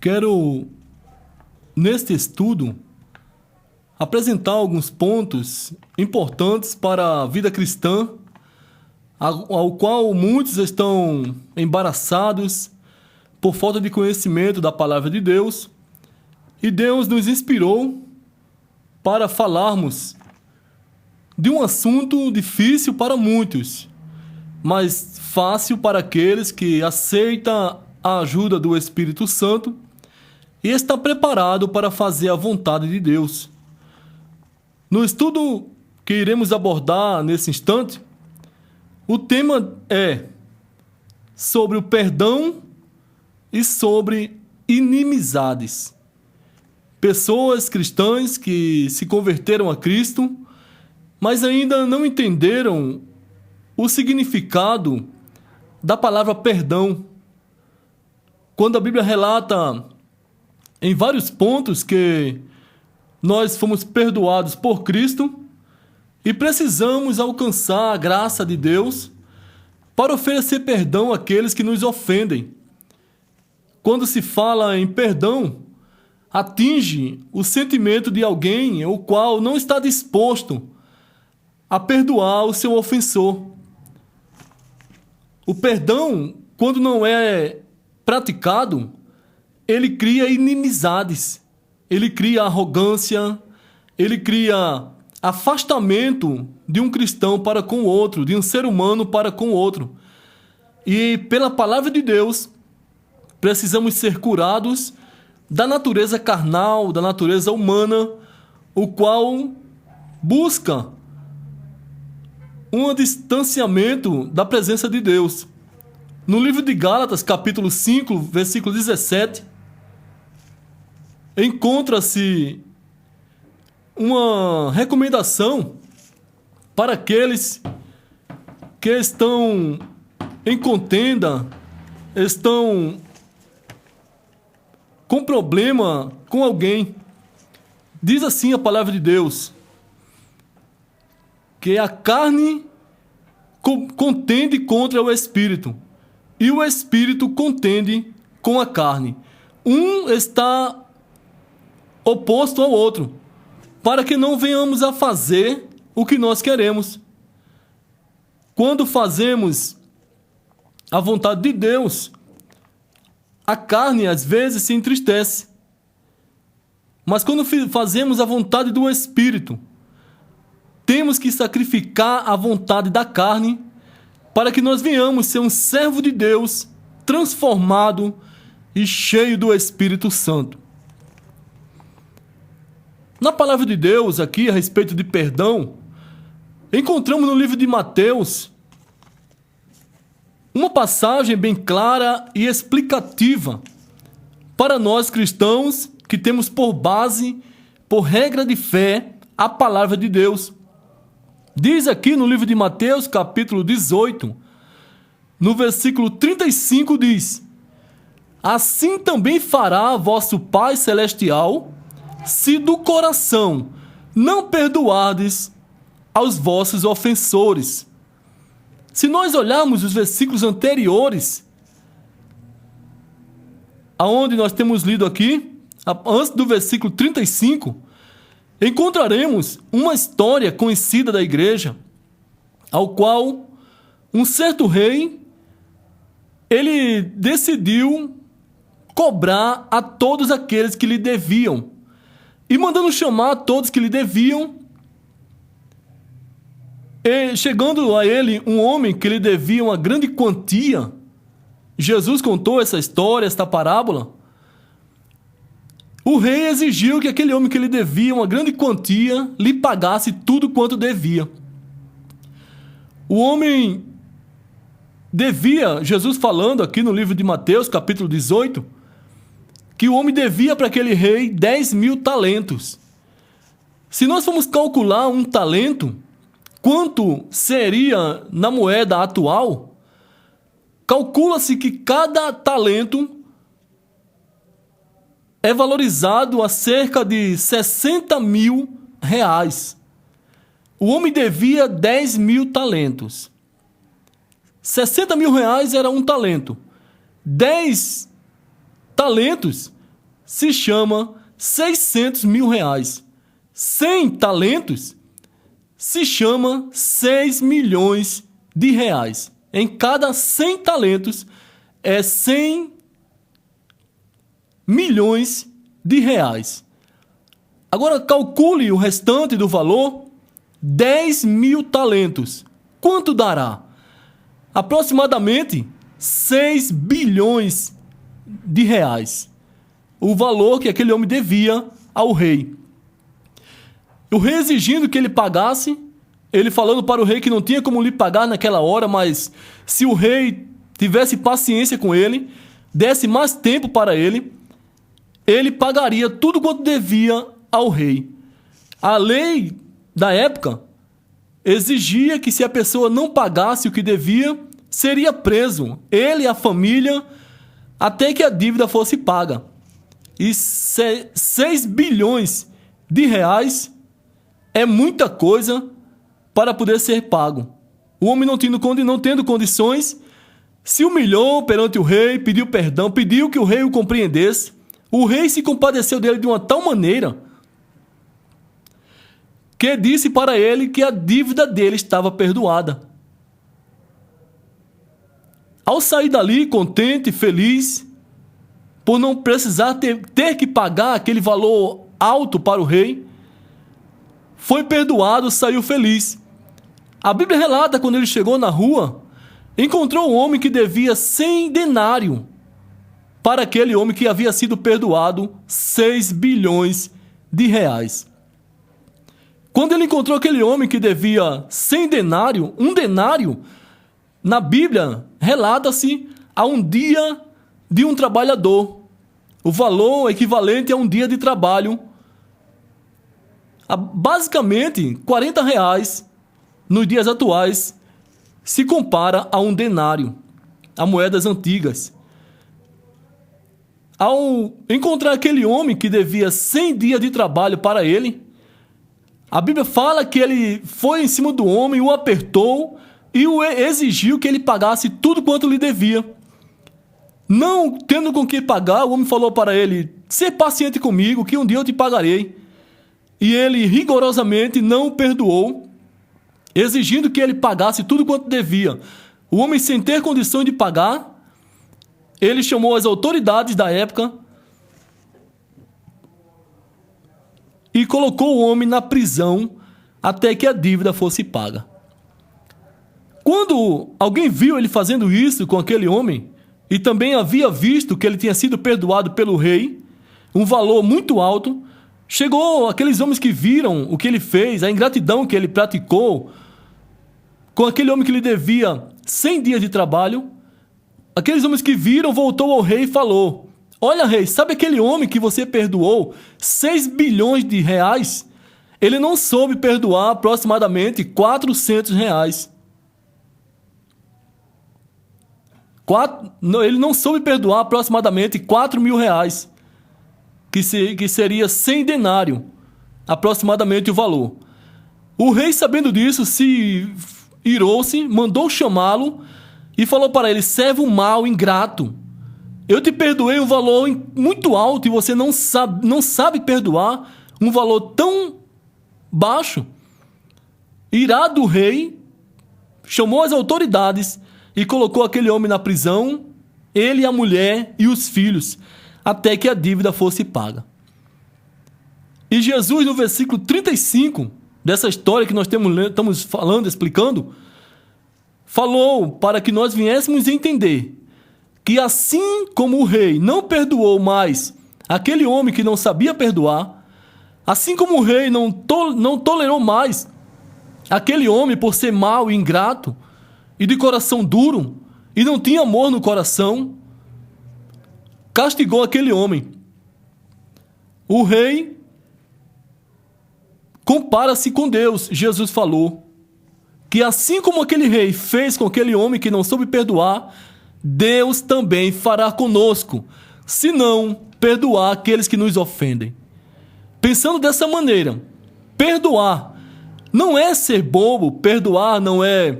Quero, neste estudo, apresentar alguns pontos importantes para a vida cristã, ao qual muitos estão embaraçados por falta de conhecimento da palavra de Deus, e Deus nos inspirou para falarmos de um assunto difícil para muitos, mas fácil para aqueles que aceitam a ajuda do Espírito Santo e está preparado para fazer a vontade de Deus. No estudo que iremos abordar nesse instante, o tema é sobre o perdão e sobre inimizades. Pessoas cristãs que se converteram a Cristo, mas ainda não entenderam o significado da palavra perdão. Quando a Bíblia relata em vários pontos que nós fomos perdoados por Cristo e precisamos alcançar a graça de Deus para oferecer perdão àqueles que nos ofendem. Quando se fala em perdão, atinge o sentimento de alguém o qual não está disposto a perdoar o seu ofensor. O perdão, quando não é praticado, ele cria inimizades, ele cria arrogância, ele cria afastamento de um cristão para com o outro, de um ser humano para com o outro. E pela palavra de Deus, precisamos ser curados da natureza carnal, da natureza humana, o qual busca um distanciamento da presença de Deus. No livro de Gálatas, capítulo 5, versículo 17, encontra-se uma recomendação para aqueles que estão em contenda, estão com problema com alguém. Diz assim a palavra de Deus, que a carne contende contra o Espírito, e o Espírito contende com a carne. Um está oposto ao outro, para que não venhamos a fazer o que nós queremos. Quando fazemos a vontade de Deus, a carne às vezes se entristece. Mas quando fazemos a vontade do Espírito, temos que sacrificar a vontade da carne para que nós venhamos ser um servo de Deus, transformado e cheio do Espírito Santo. Na palavra de Deus, aqui a respeito de perdão, encontramos no livro de Mateus uma passagem bem clara e explicativa para nós cristãos que temos por base, por regra de fé, a palavra de Deus. Diz aqui no livro de Mateus, capítulo 18, no versículo 35, diz: assim também fará vosso Pai Celestial, se do coração não perdoardes aos vossos ofensores. Se nós olharmos os versículos anteriores, aonde nós temos lido aqui, antes do versículo 35, encontraremos uma história conhecida da igreja, ao qual um certo rei, ele decidiu cobrar a todos aqueles que lhe deviam, e mandando chamar a todos que lhe deviam, e chegando a ele um homem que lhe devia uma grande quantia. Jesus contou essa história, esta parábola. O rei exigiu que aquele homem que lhe devia uma grande quantia lhe pagasse tudo quanto devia. O homem devia, Jesus falando aqui no livro de Mateus, capítulo 18, que o homem devia para aquele rei 10.000 talentos. Se nós formos calcular um talento, quanto seria na moeda atual, calcula-se que cada talento é valorizado a cerca de 60.000 reais. O homem devia 10.000 talentos. 60.000 reais era um talento. 10 talentos se chama 600 mil reais. 100 talentos se chama 6 milhões de reais. Em cada 100 talentos é 100 milhões de reais. Agora calcule o restante do valor, 10 mil talentos. Quanto dará? Aproximadamente 6 bilhões de reais. O valor que aquele homem devia ao rei. O rei exigindo que ele pagasse, ele falando para o rei que não tinha como lhe pagar naquela hora, mas se o rei tivesse paciência com ele, desse mais tempo para ele, ele pagaria tudo quanto devia ao rei. A lei da época exigia que se a pessoa não pagasse o que devia, seria preso, ele e a família, até que a dívida fosse paga. E 6 bilhões de reais é muita coisa para poder ser pago. O homem não tendo condições, se humilhou perante o rei, pediu perdão, pediu que o rei o compreendesse. O rei se compadeceu dele de uma tal maneira que disse para ele que a dívida dele estava perdoada. Ao sair dali, contente, feliz, por não precisar ter que pagar aquele valor alto para o rei, foi perdoado, saiu feliz. A Bíblia relata quando ele chegou na rua, encontrou um homem que devia 100 denários para aquele homem que havia sido perdoado 6 bilhões de reais. Quando ele encontrou aquele homem que devia 100 denários, um denário, na Bíblia, relata-se a um dia de um trabalhador. O valor equivalente a um dia de trabalho. Basicamente, 40 reais nos dias atuais se compara a um denário, a moedas antigas. Ao encontrar aquele homem que devia 100 dias de trabalho para ele, a Bíblia fala que ele foi em cima do homem, o apertou e o exigiu que ele pagasse tudo quanto lhe devia. Não tendo com que pagar, o homem falou para ele: "Ser paciente comigo, que um dia eu te pagarei." E ele rigorosamente não o perdoou, exigindo que ele pagasse tudo quanto devia. O homem, sem ter condições de pagar, ele chamou as autoridades da época e colocou o homem na prisão até que a dívida fosse paga. Quando alguém viu ele fazendo isso com aquele homem, e também havia visto que ele tinha sido perdoado pelo rei, um valor muito alto, chegou aqueles homens que viram o que ele fez, a ingratidão que ele praticou com aquele homem que lhe devia 100 dias de trabalho. Aqueles homens que viram, voltou ao rei e falou: "Olha, rei, sabe aquele homem que você perdoou 6 bilhões de reais? Ele não soube perdoar aproximadamente 400 reais. Ele não soube perdoar aproximadamente 4 mil reais, que seria 100 denários, aproximadamente o valor." O rei, sabendo disso, se irou-se, mandou chamá-lo e falou para ele: "Servo mau, ingrato, eu te perdoei um valor muito alto e você não sabe perdoar um valor tão baixo." Irado, o rei chamou as autoridades e colocou aquele homem na prisão, ele, a mulher e os filhos, até que a dívida fosse paga. E Jesus, no versículo 35 dessa história que nós estamos falando, explicando, falou para que nós viéssemos entender que assim como o rei não perdoou mais aquele homem que não sabia perdoar, assim como o rei não tolerou mais aquele homem por ser mau e ingrato e de coração duro e não tinha amor no coração, castigou aquele homem. O rei compara-se com Deus. Jesus falou que assim como aquele rei fez com aquele homem que não soube perdoar, Deus também fará conosco, se não perdoar aqueles que nos ofendem. Pensando dessa maneira, perdoar não é ser bobo, perdoar não é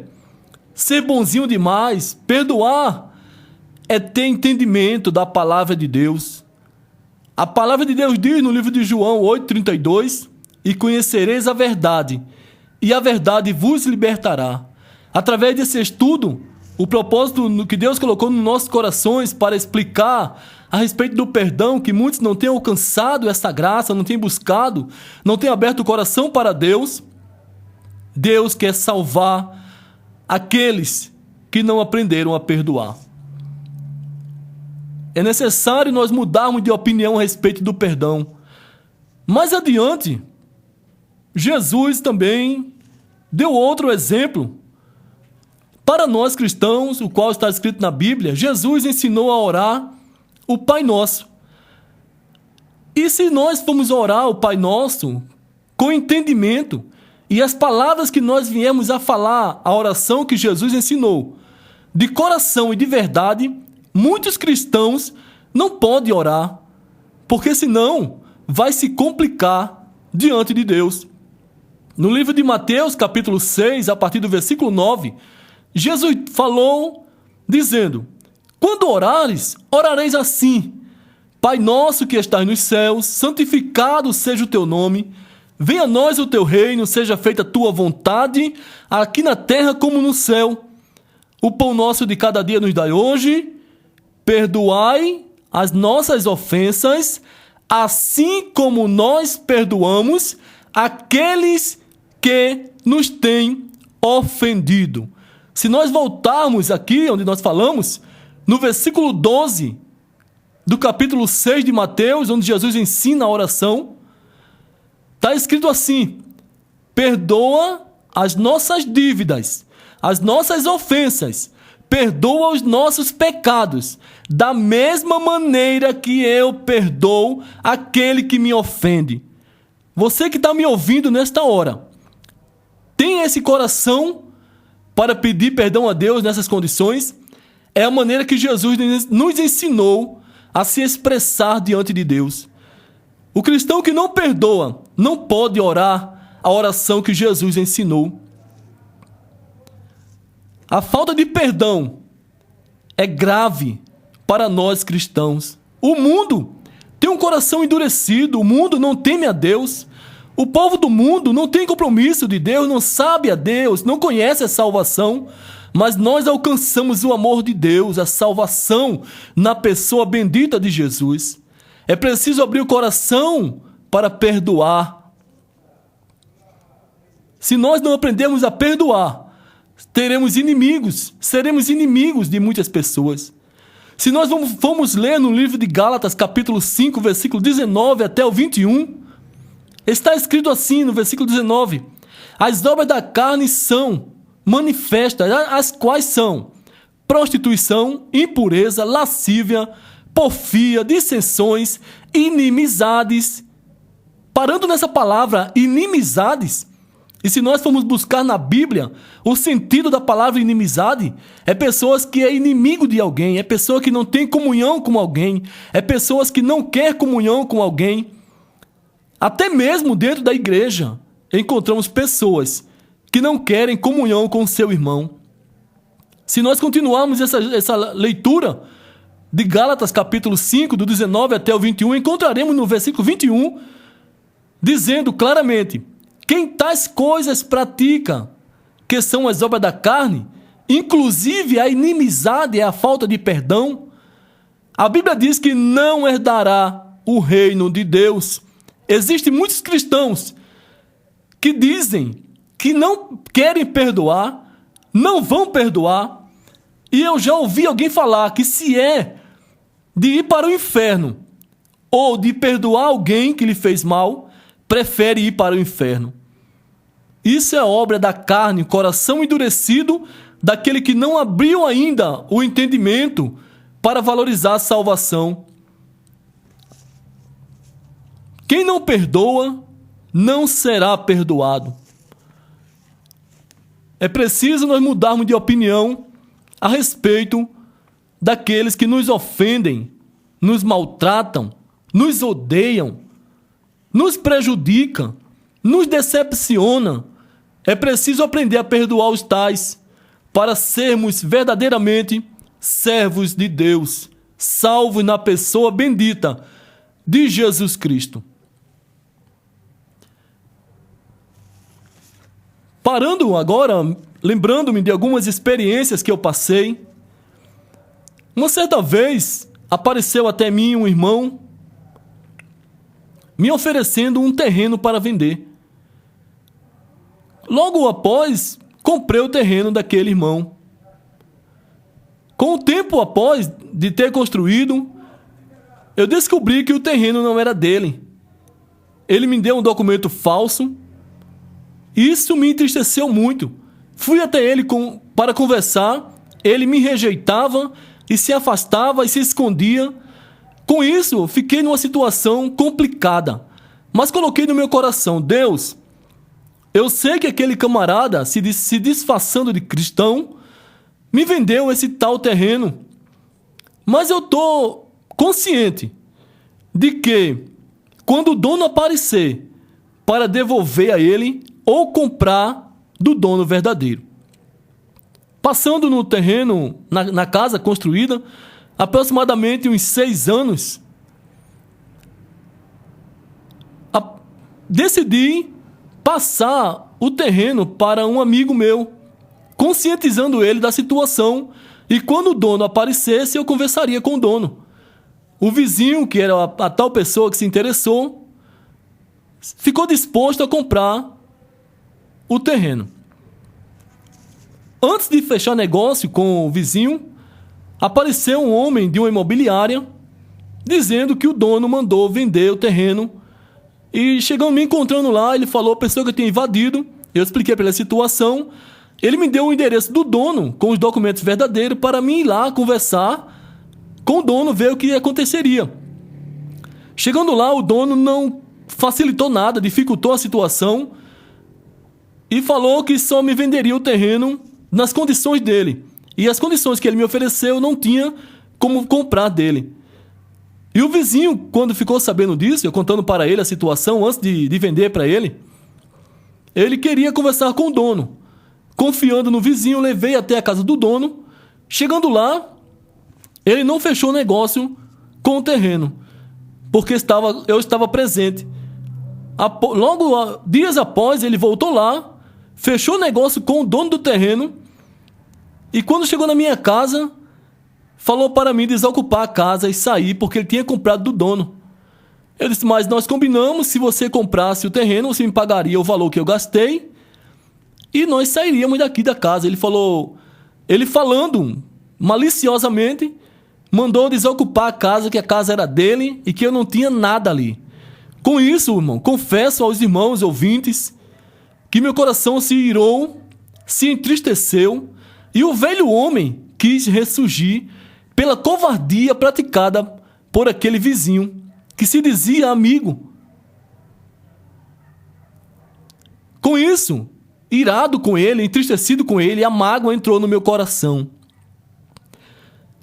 ser bonzinho demais, perdoar é ter entendimento da palavra de Deus. A palavra de Deus diz no livro de João 8,32: e conhecereis a verdade, e a verdade vos libertará. Através desse estudo, o propósito que Deus colocou nos nossos corações para explicar a respeito do perdão, que muitos não têm alcançado essa graça, não têm buscado, não têm aberto o coração para Deus. Deus quer salvar aqueles que não aprenderam a perdoar. É necessário nós mudarmos de opinião a respeito do perdão. Mais adiante, Jesus também deu outro exemplo para nós cristãos, o qual está escrito na Bíblia. Jesus ensinou a orar o Pai Nosso. E se nós formos orar o Pai Nosso com entendimento, e as palavras que nós viemos a falar, a oração que Jesus ensinou, de coração e de verdade, muitos cristãos não podem orar, porque senão vai se complicar diante de Deus. No livro de Mateus, capítulo 6, a partir do versículo 9, Jesus falou dizendo: quando orares, orareis assim: Pai nosso que estás nos céus, santificado seja o teu nome, venha a nós o teu reino, seja feita a tua vontade, aqui na terra como no céu. O pão nosso de cada dia nos dai hoje, perdoai as nossas ofensas, assim como nós perdoamos aqueles que nos têm ofendido. Se nós voltarmos aqui onde nós falamos, no versículo 12 do capítulo 6 de Mateus, onde Jesus ensina a oração, está escrito assim: perdoa as nossas dívidas, as nossas ofensas, perdoa os nossos pecados, da mesma maneira que eu perdoo aquele que me ofende. Você que está me ouvindo nesta hora, tem esse coração para pedir perdão a Deus nessas condições? É a maneira que Jesus nos ensinou a se expressar diante de Deus. O cristão que não perdoa não pode orar a oração que Jesus ensinou. A falta de perdão é grave para nós cristãos. O mundo tem um coração endurecido, o mundo não teme a Deus. O povo do mundo não tem compromisso de Deus, não sabe a Deus, não conhece a salvação, mas nós alcançamos o amor de Deus, a salvação na pessoa bendita de Jesus. É preciso abrir o coração para perdoar. Se nós não aprendermos a perdoar, teremos inimigos, seremos inimigos de muitas pessoas. Se nós formos ler no livro de Gálatas, capítulo 5, versículo 19 até o 21, está escrito assim no versículo 19: as obras da carne são manifestas, as quais são prostituição, impureza, lascívia, porfia, dissensões, inimizades. Parando nessa palavra, inimizades, e se nós formos buscar na Bíblia o sentido da palavra inimizade, é pessoas que é inimigo de alguém, é pessoa que não tem comunhão com alguém, é pessoas que não quer comunhão com alguém. Até mesmo dentro da igreja, encontramos pessoas que não querem comunhão com o seu irmão. Se nós continuarmos essa leitura de Gálatas capítulo 5, do 19 até o 21, encontraremos no versículo 21, dizendo claramente: quem tais coisas pratica, que são as obras da carne, inclusive a inimizade e a falta de perdão, a Bíblia diz que não herdará o reino de Deus. Existem muitos cristãos que dizem que não querem perdoar, não vão perdoar, e eu já ouvi alguém falar que se é de ir para o inferno ou de perdoar alguém que lhe fez mal, prefere ir para o inferno. Isso é obra da carne, coração endurecido daquele que não abriu ainda o entendimento para valorizar a salvação. Quem não perdoa, não será perdoado. É preciso nós mudarmos de opinião a respeito daqueles que nos ofendem, nos maltratam, nos odeiam, nos prejudicam, nos decepcionam. É preciso aprender a perdoar os tais, para sermos verdadeiramente servos de Deus, salvos na pessoa bendita de Jesus Cristo. Parando agora, lembrando-me de algumas experiências que eu passei. Uma certa vez, apareceu até mim um irmão me oferecendo um terreno para vender. Logo após, comprei o terreno daquele irmão. Com o tempo após de ter construído, eu descobri que o terreno não era dele. Ele me deu um documento falso. Isso me entristeceu muito. Fui até ele para conversar. Ele me rejeitava e se afastava e se escondia. Com isso, fiquei numa situação complicada. Mas coloquei no meu coração: Deus, eu sei que aquele camarada, se disfarçando de cristão, me vendeu esse tal terreno. Mas eu estou consciente de que, quando o dono aparecer para devolver a ele ou comprar do dono verdadeiro. Passando no terreno, na casa construída, aproximadamente uns 6 anos, decidi passar o terreno para um amigo meu, conscientizando ele da situação, e quando o dono aparecesse, eu conversaria com o dono. O vizinho, que era a tal pessoa que se interessou, ficou disposto a comprar o terreno. Antes de fechar negócio com o vizinho, apareceu um homem de uma imobiliária dizendo que o dono mandou vender o terreno. E chegando me encontrando lá, ele falou a pessoa que eu tinha invadido. Eu expliquei para ele a situação. Ele me deu o endereço do dono com os documentos verdadeiros para mim ir lá conversar com o dono, ver o que aconteceria. Chegando lá, o dono não facilitou nada, dificultou a situação e falou que só me venderia o terreno nas condições dele. E as condições que ele me ofereceu não tinha como comprar dele. E o vizinho, quando ficou sabendo disso, eu contando para ele a situação antes de vender para ele, ele queria conversar com o dono. Confiando no vizinho, levei até a casa do dono. Chegando lá, ele não fechou negócio com o terreno, porque eu estava presente. Logo, dias após, ele voltou lá, fechou negócio com o dono do terreno, e quando chegou na minha casa, falou para mim desocupar a casa e sair, porque ele tinha comprado do dono. Eu disse: mas nós combinamos, se você comprasse o terreno, você me pagaria o valor que eu gastei, e nós sairíamos daqui da casa. Ele falando maliciosamente, mandou desocupar a casa, que a casa era dele e que eu não tinha nada ali. Com isso, irmão, confesso aos irmãos ouvintes que meu coração se irou, se entristeceu, e o velho homem quis ressurgir pela covardia praticada por aquele vizinho que se dizia amigo. Com isso, irado com ele, entristecido com ele, a mágoa entrou no meu coração.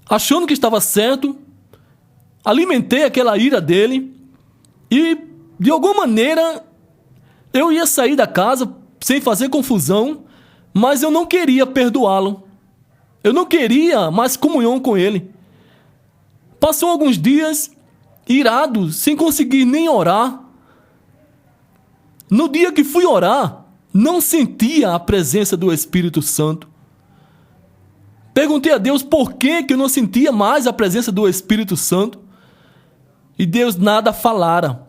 Achando que estava certo, alimentei aquela ira dele e, de alguma maneira, eu ia sair da casa sem fazer confusão, mas eu não queria perdoá-lo. Eu não queria mais comunhão com ele. Passou alguns dias, irado, sem conseguir nem orar. No dia que fui orar, não sentia a presença do Espírito Santo. Perguntei a Deus por que eu não sentia mais a presença do Espírito Santo. E Deus nada falara.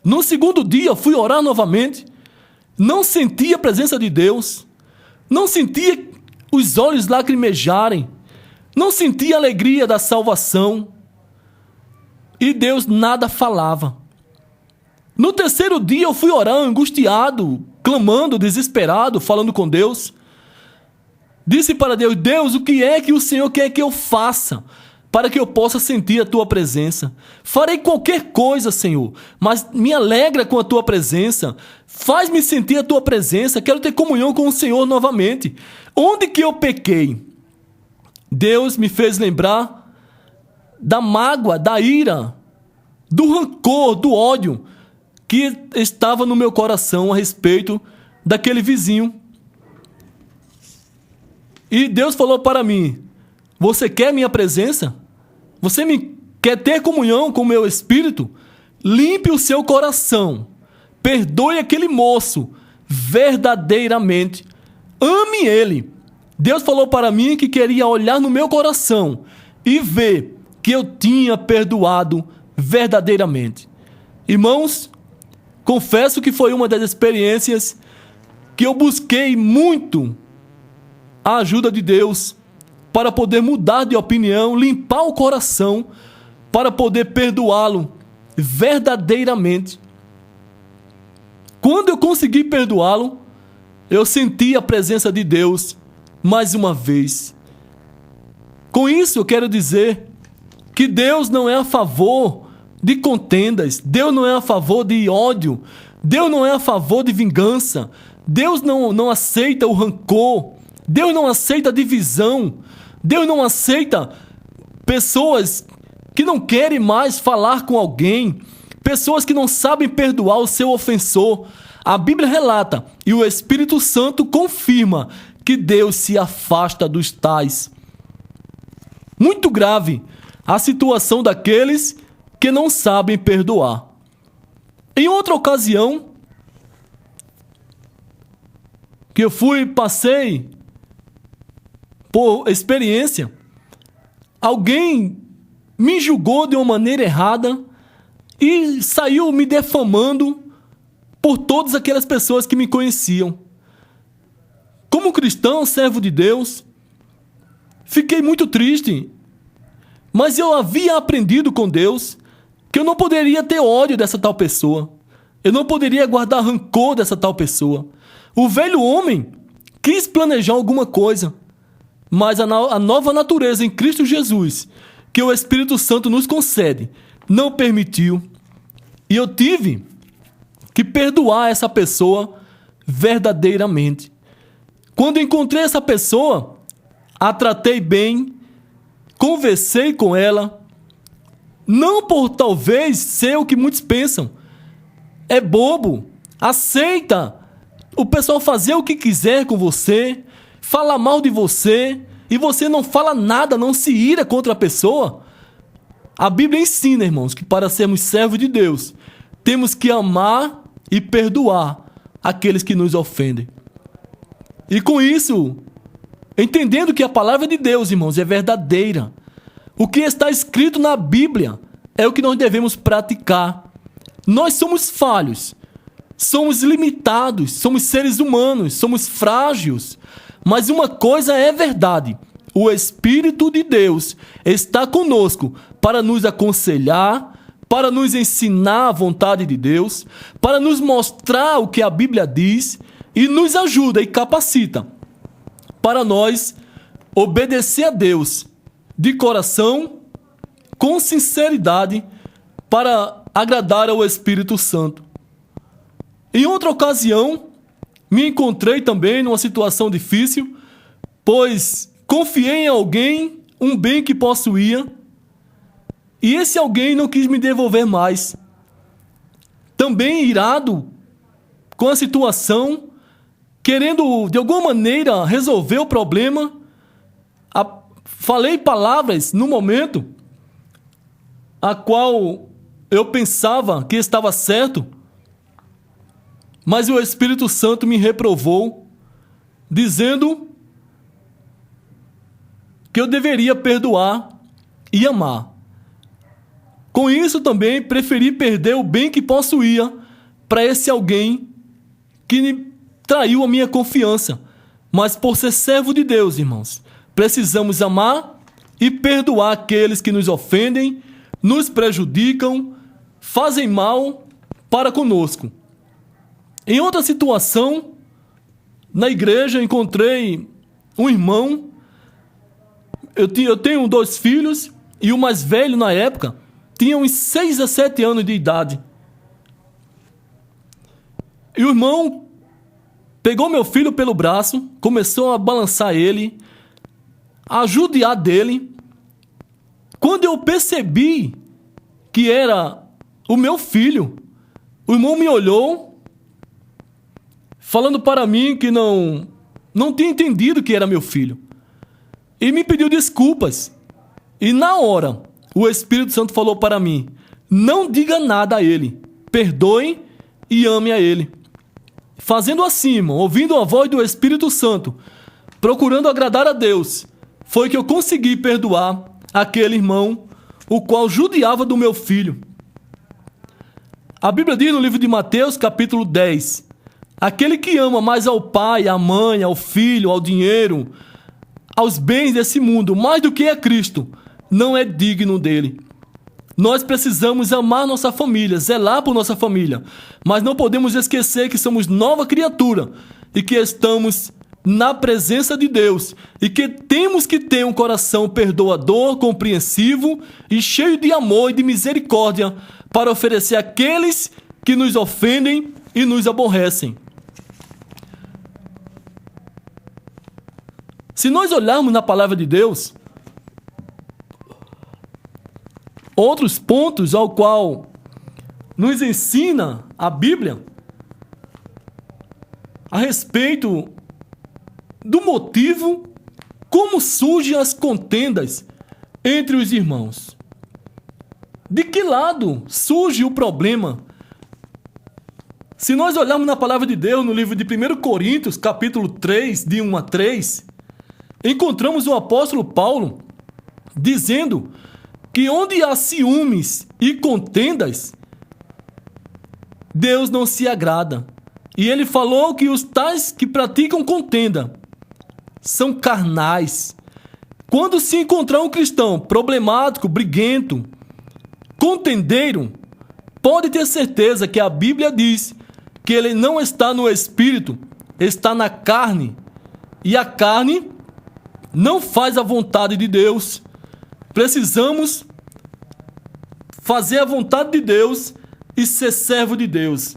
No segundo dia, fui orar novamente. Não sentia a presença de Deus. Não sentia os olhos lacrimejarem. Não sentia a alegria da salvação. E Deus nada falava. No terceiro dia, eu fui orar angustiado, clamando, desesperado, falando com Deus. Disse para Deus: Deus, o que é que o Senhor quer que eu faça para que eu possa sentir a Tua presença? Farei qualquer coisa, Senhor, mas me alegra com a Tua presença. Faz-me sentir a Tua presença. Quero ter comunhão com o Senhor novamente. Onde que eu pequei? Deus me fez lembrar da mágoa, da ira, do rancor, do ódio que estava no meu coração a respeito daquele vizinho. E Deus falou para mim: você quer minha presença? Você quer ter comunhão com o meu espírito? limpe o seu coração, perdoe aquele moço verdadeiramente, ame ele. Deus falou para mim que queria olhar no meu coração e ver que eu tinha perdoado verdadeiramente. Irmãos, confesso que foi uma das experiências que eu busquei muito a ajuda de Deus para poder mudar de opinião, limpar o coração, para poder perdoá-lo verdadeiramente. Quando eu consegui perdoá-lo, eu senti a presença de Deus mais uma vez. Com isso eu quero dizer que Deus não é a favor de contendas, Deus não é a favor de ódio, Deus não é a favor de vingança, Deus não aceita o rancor, Deus não aceita a divisão, Deus não aceita pessoas que não querem mais falar com alguém, pessoas que não sabem perdoar o seu ofensor. A Bíblia relata e o Espírito Santo confirma que Deus se afasta dos tais. Muito grave a situação daqueles que não sabem perdoar. Em outra ocasião, que eu passei por experiência, alguém me julgou de uma maneira errada e saiu me defamando por todas aquelas pessoas que me conheciam. Como cristão, servo de Deus, fiquei muito triste, mas eu havia aprendido com Deus que eu não poderia ter ódio dessa tal pessoa, eu não poderia guardar rancor dessa tal pessoa. O velho homem quis planejar alguma coisa, mas a nova natureza em Cristo Jesus, que o Espírito Santo nos concede, não permitiu. E eu tive que perdoar essa pessoa verdadeiramente. Quando encontrei essa pessoa, a tratei bem, conversei com ela, não por talvez ser o que muitos pensam. É bobo, aceita o pessoal fazer o que quiser com você, fala mal de você, e você não fala nada, não se ira contra a pessoa. A Bíblia ensina, irmãos, que para sermos servos de Deus, temos que amar e perdoar aqueles que nos ofendem. E com isso, entendendo que a palavra de Deus, irmãos, é verdadeira, o que está escrito na Bíblia é o que nós devemos praticar. Nós somos falhos, somos limitados, somos seres humanos, somos frágeis. Mas uma coisa é verdade: o Espírito de Deus está conosco para nos aconselhar, para nos ensinar a vontade de Deus, para nos mostrar o que a Bíblia diz e nos ajuda e capacita para nós obedecer a Deus de coração, com sinceridade, para agradar ao Espírito Santo. Em outra ocasião, me encontrei também numa situação difícil, pois confiei em alguém um bem que possuía, e esse alguém não quis me devolver mais. Também irado com a situação, querendo de alguma maneira resolver o problema, falei palavras no momento a qual eu pensava que estava certo, mas o Espírito Santo me reprovou, dizendo que eu deveria perdoar e amar. Com isso também preferi perder o bem que possuía para esse alguém que traiu a minha confiança. Mas por ser servo de Deus, irmãos, precisamos amar e perdoar aqueles que nos ofendem, nos prejudicam, fazem mal para conosco. Em outra situação, na igreja, encontrei um irmão. Eu tenho 2 filhos e o mais velho, na época, tinha uns 6 a 7 anos de idade. E o irmão pegou meu filho pelo braço, começou a balançar ele, a judiar dele. Quando eu percebi que era o meu filho, o irmão me olhou, falando para mim que não tinha entendido que era meu filho, e me pediu desculpas. E na hora, o Espírito Santo falou para mim: não diga nada a ele. Perdoe e ame a ele. Fazendo assim, irmão, ouvindo a voz do Espírito Santo, procurando agradar a Deus, foi que eu consegui perdoar aquele irmão, o qual judiava do meu filho. A Bíblia diz no livro de Mateus, capítulo 10, aquele que ama mais ao pai, à mãe, ao filho, ao dinheiro, aos bens desse mundo, mais do que a Cristo, não é digno dele. Nós precisamos amar nossa família, zelar por nossa família, mas não podemos esquecer que somos nova criatura e que estamos na presença de Deus e que temos que ter um coração perdoador, compreensivo e cheio de amor e de misericórdia para oferecer àqueles que nos ofendem e nos aborrecem. Se nós olharmos na palavra de Deus, outros pontos ao qual nos ensina a Bíblia a respeito do motivo como surgem as contendas entre os irmãos. De que lado surge o problema? Se nós olharmos na palavra de Deus, no livro de 1 Coríntios, capítulo 3, de 1 a 3, encontramos o apóstolo Paulo dizendo que onde há ciúmes e contendas, Deus não se agrada. E ele falou que os tais que praticam contenda são carnais. Quando se encontrar um cristão problemático, briguento, contendeiro, pode ter certeza que a Bíblia diz que ele não está no espírito, está na carne. E a carne não faz a vontade de Deus. Precisamos fazer a vontade de Deus e ser servo de Deus.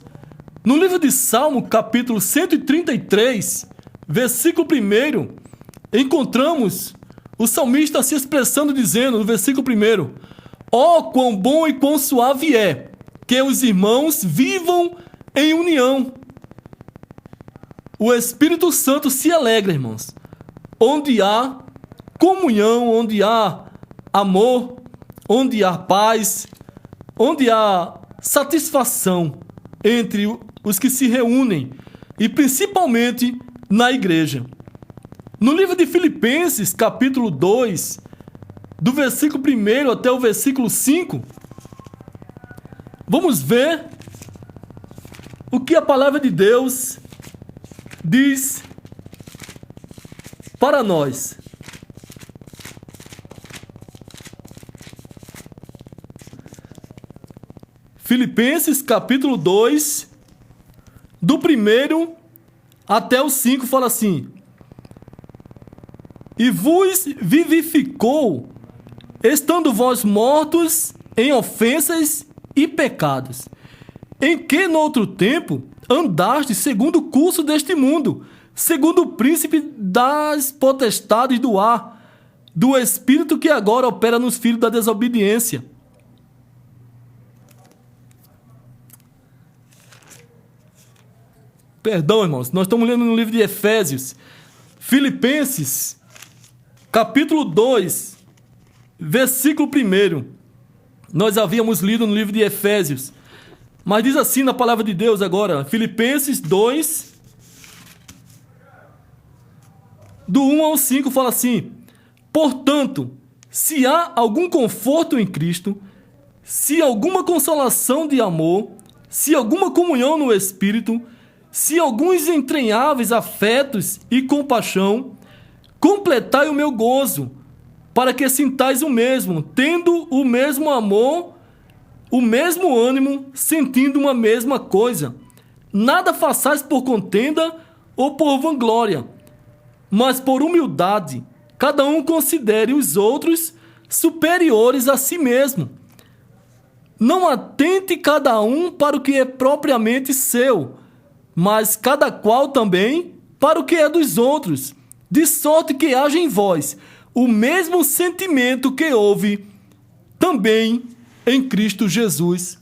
No livro de Salmo, capítulo 133, versículo 1, encontramos o salmista se expressando dizendo, no versículo 1, ó, quão bom e quão suave é que os irmãos vivam em união. O Espírito Santo se alegra, irmãos, onde há comunhão, onde há amor, onde há paz, onde há satisfação entre os que se reúnem e principalmente na igreja. No livro de Filipenses, capítulo 2, do versículo 1 até o versículo 5, vamos ver o que a palavra de Deus diz para nós. Filipenses capítulo 2, do 1 até o 5, fala assim: e vos vivificou, estando vós mortos em ofensas e pecados, em que no outro tempo andaste segundo o curso deste mundo, segundo o príncipe das potestades do ar, do espírito que agora opera nos filhos da desobediência. Perdão, irmãos, nós estamos lendo no livro de Efésios. Filipenses, capítulo 2, versículo 1. Nós havíamos lido no livro de Efésios. Mas diz assim na palavra de Deus agora, Filipenses 2, do 1 ao 5, fala assim: portanto, se há algum conforto em Cristo, se alguma consolação de amor, se alguma comunhão no Espírito, se alguns entranháveis afetos e compaixão, completai o meu gozo, para que sintais o mesmo, tendo o mesmo amor, o mesmo ânimo, sentindo uma mesma coisa. Nada façais por contenda ou por vanglória, mas por humildade, cada um considere os outros superiores a si mesmo. Não atente cada um para o que é propriamente seu, mas cada qual também para o que é dos outros, de sorte que haja em vós o mesmo sentimento que houve também em Cristo Jesus.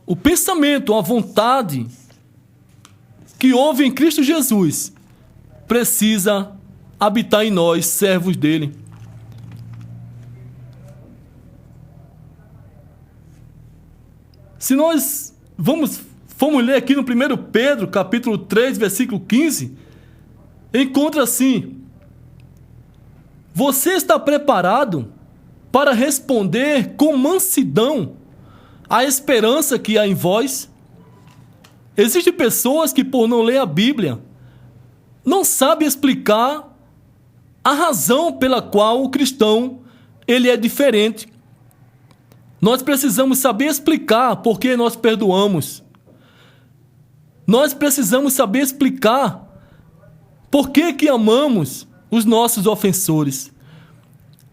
O pensamento, a vontade que houve em Cristo Jesus precisa habitar em nós, servos dele. Se nós formos ler aqui no 1 Pedro, capítulo 3, versículo 15, encontra assim: você está preparado para responder com mansidão à esperança que há em vós? Existem pessoas que, por não ler a Bíblia, não sabem explicar a razão pela qual o cristão ele é diferente. Nós precisamos saber explicar por que nós perdoamos. Nós precisamos saber explicar por que amamos os nossos ofensores.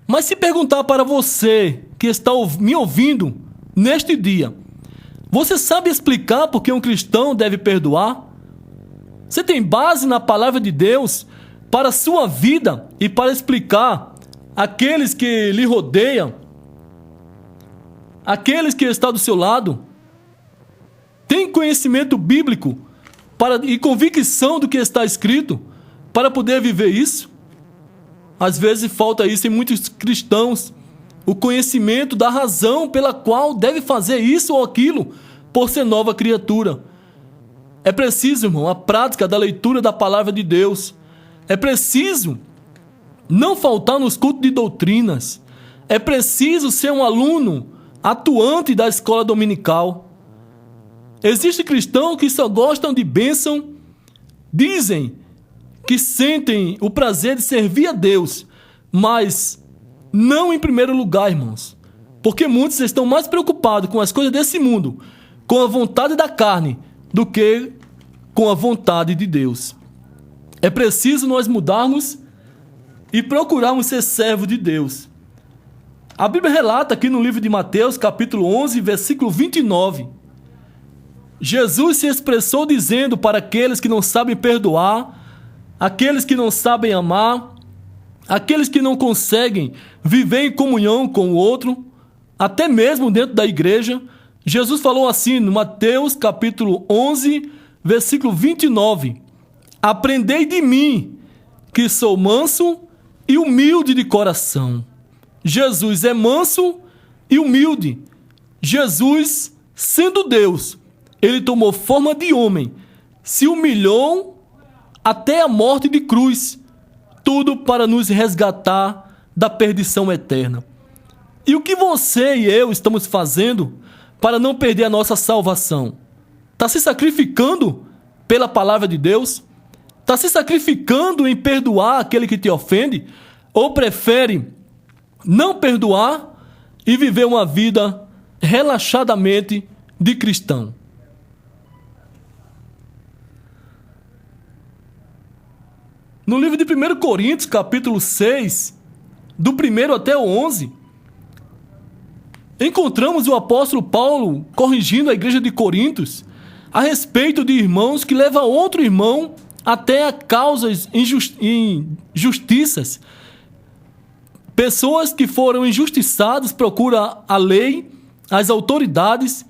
Mas se perguntar para você que está me ouvindo neste dia, você sabe explicar por que um cristão deve perdoar? Você tem base na palavra de Deus para a sua vida e para explicar àqueles que lhe rodeiam, aqueles que estão do seu lado? Tem conhecimento bíblico e convicção do que está escrito para poder viver isso? Às vezes falta isso em muitos cristãos, o conhecimento da razão pela qual deve fazer isso ou aquilo por ser nova criatura. É preciso, irmão, a prática da leitura da palavra de Deus. É preciso não faltar nos cultos de doutrinas. É preciso ser um aluno atuante da escola dominical. Existem cristãos que só gostam de bênção, dizem que sentem o prazer de servir a Deus, mas não em primeiro lugar, irmãos. Porque muitos estão mais preocupados com as coisas desse mundo, com a vontade da carne, do que com a vontade de Deus. É preciso nós mudarmos e procurarmos ser servos de Deus. A Bíblia relata aqui no livro de Mateus, capítulo 11, versículo 29. Jesus se expressou dizendo para aqueles que não sabem perdoar, aqueles que não sabem amar, aqueles que não conseguem viver em comunhão com o outro, até mesmo dentro da igreja. Jesus falou assim no Mateus capítulo 11, versículo 29. Aprendei de mim, que sou manso e humilde de coração. Jesus é manso e humilde. Jesus, sendo Deus, ele tomou forma de homem, se humilhou até a morte de cruz, tudo para nos resgatar da perdição eterna. E o que você e eu estamos fazendo para não perder a nossa salvação? Está se sacrificando pela palavra de Deus? Está se sacrificando em perdoar aquele que te ofende? Ou prefere não perdoar e viver uma vida relaxadamente de cristão? No livro de 1 Coríntios, capítulo 6, do 1 até o 11, encontramos o apóstolo Paulo corrigindo a igreja de Coríntios a respeito de irmãos que levam outro irmão até a causas injustiças. Pessoas que foram injustiçadas procuram a lei, as autoridades,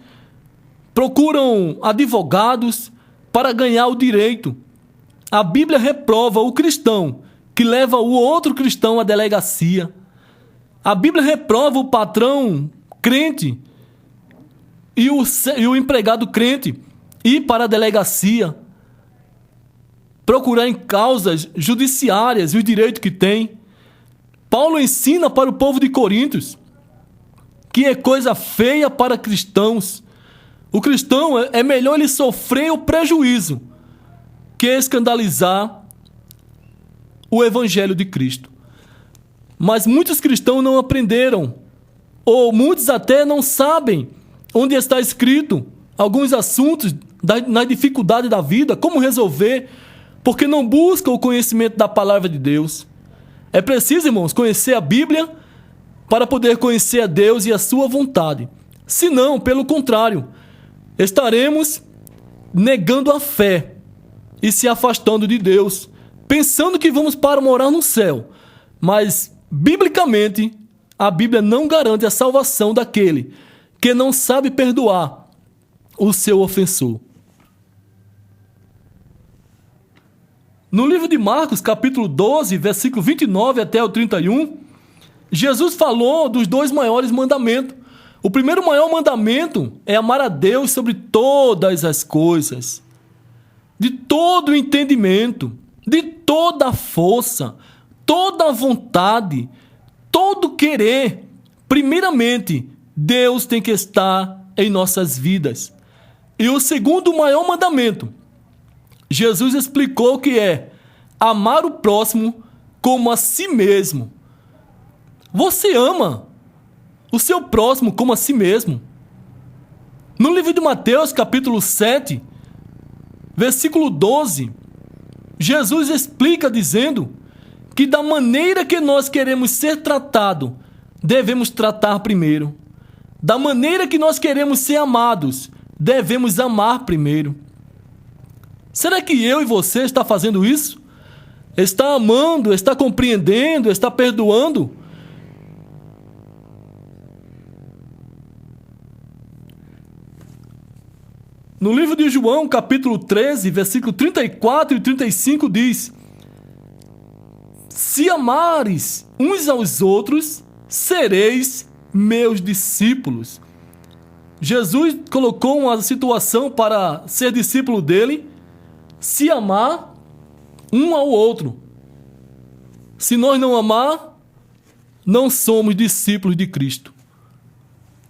procuram advogados para ganhar o direito. A Bíblia reprova o cristão que leva o outro cristão à delegacia. A Bíblia reprova o patrão crente e o empregado crente ir para a delegacia, procurar em causas judiciárias os direitos que tem. Paulo ensina para o povo de Coríntios que é coisa feia para cristãos. O cristão é melhor ele sofrer o prejuízo que escandalizar o evangelho de Cristo. Mas muitos cristãos não aprenderam, ou muitos até não sabem onde está escrito alguns assuntos na dificuldade da vida, como resolver, porque não buscam o conhecimento da palavra de Deus. É preciso, irmãos, conhecer a Bíblia para poder conhecer a Deus e a sua vontade. Senão, pelo contrário, estaremos negando a fé e se afastando de Deus, pensando que vamos para morar no céu. Mas, biblicamente, a Bíblia não garante a salvação daquele que não sabe perdoar o seu ofensor. No livro de Marcos, capítulo 12, versículo 29 até o 31, Jesus falou dos dois maiores mandamentos. O primeiro maior mandamento é amar a Deus sobre todas as coisas, de todo o entendimento, de toda a força, toda a vontade, todo querer. Primeiramente, Deus tem que estar em nossas vidas. E o segundo maior mandamento, Jesus explicou que é amar o próximo como a si mesmo. Você ama o seu próximo como a si mesmo? No livro de Mateus, capítulo 7, versículo 12, Jesus explica dizendo que da maneira que nós queremos ser tratados, devemos tratar primeiro. Da maneira que nós queremos ser amados, devemos amar primeiro. Será que eu e você está fazendo isso? Está amando, está compreendendo, está perdoando? No livro de João, capítulo 13, versículo 34 e 35 diz: se amares uns aos outros, sereis meus discípulos. Jesus colocou uma situação para ser discípulo dele, se amar um ao outro. Se nós não amar, não somos discípulos de Cristo.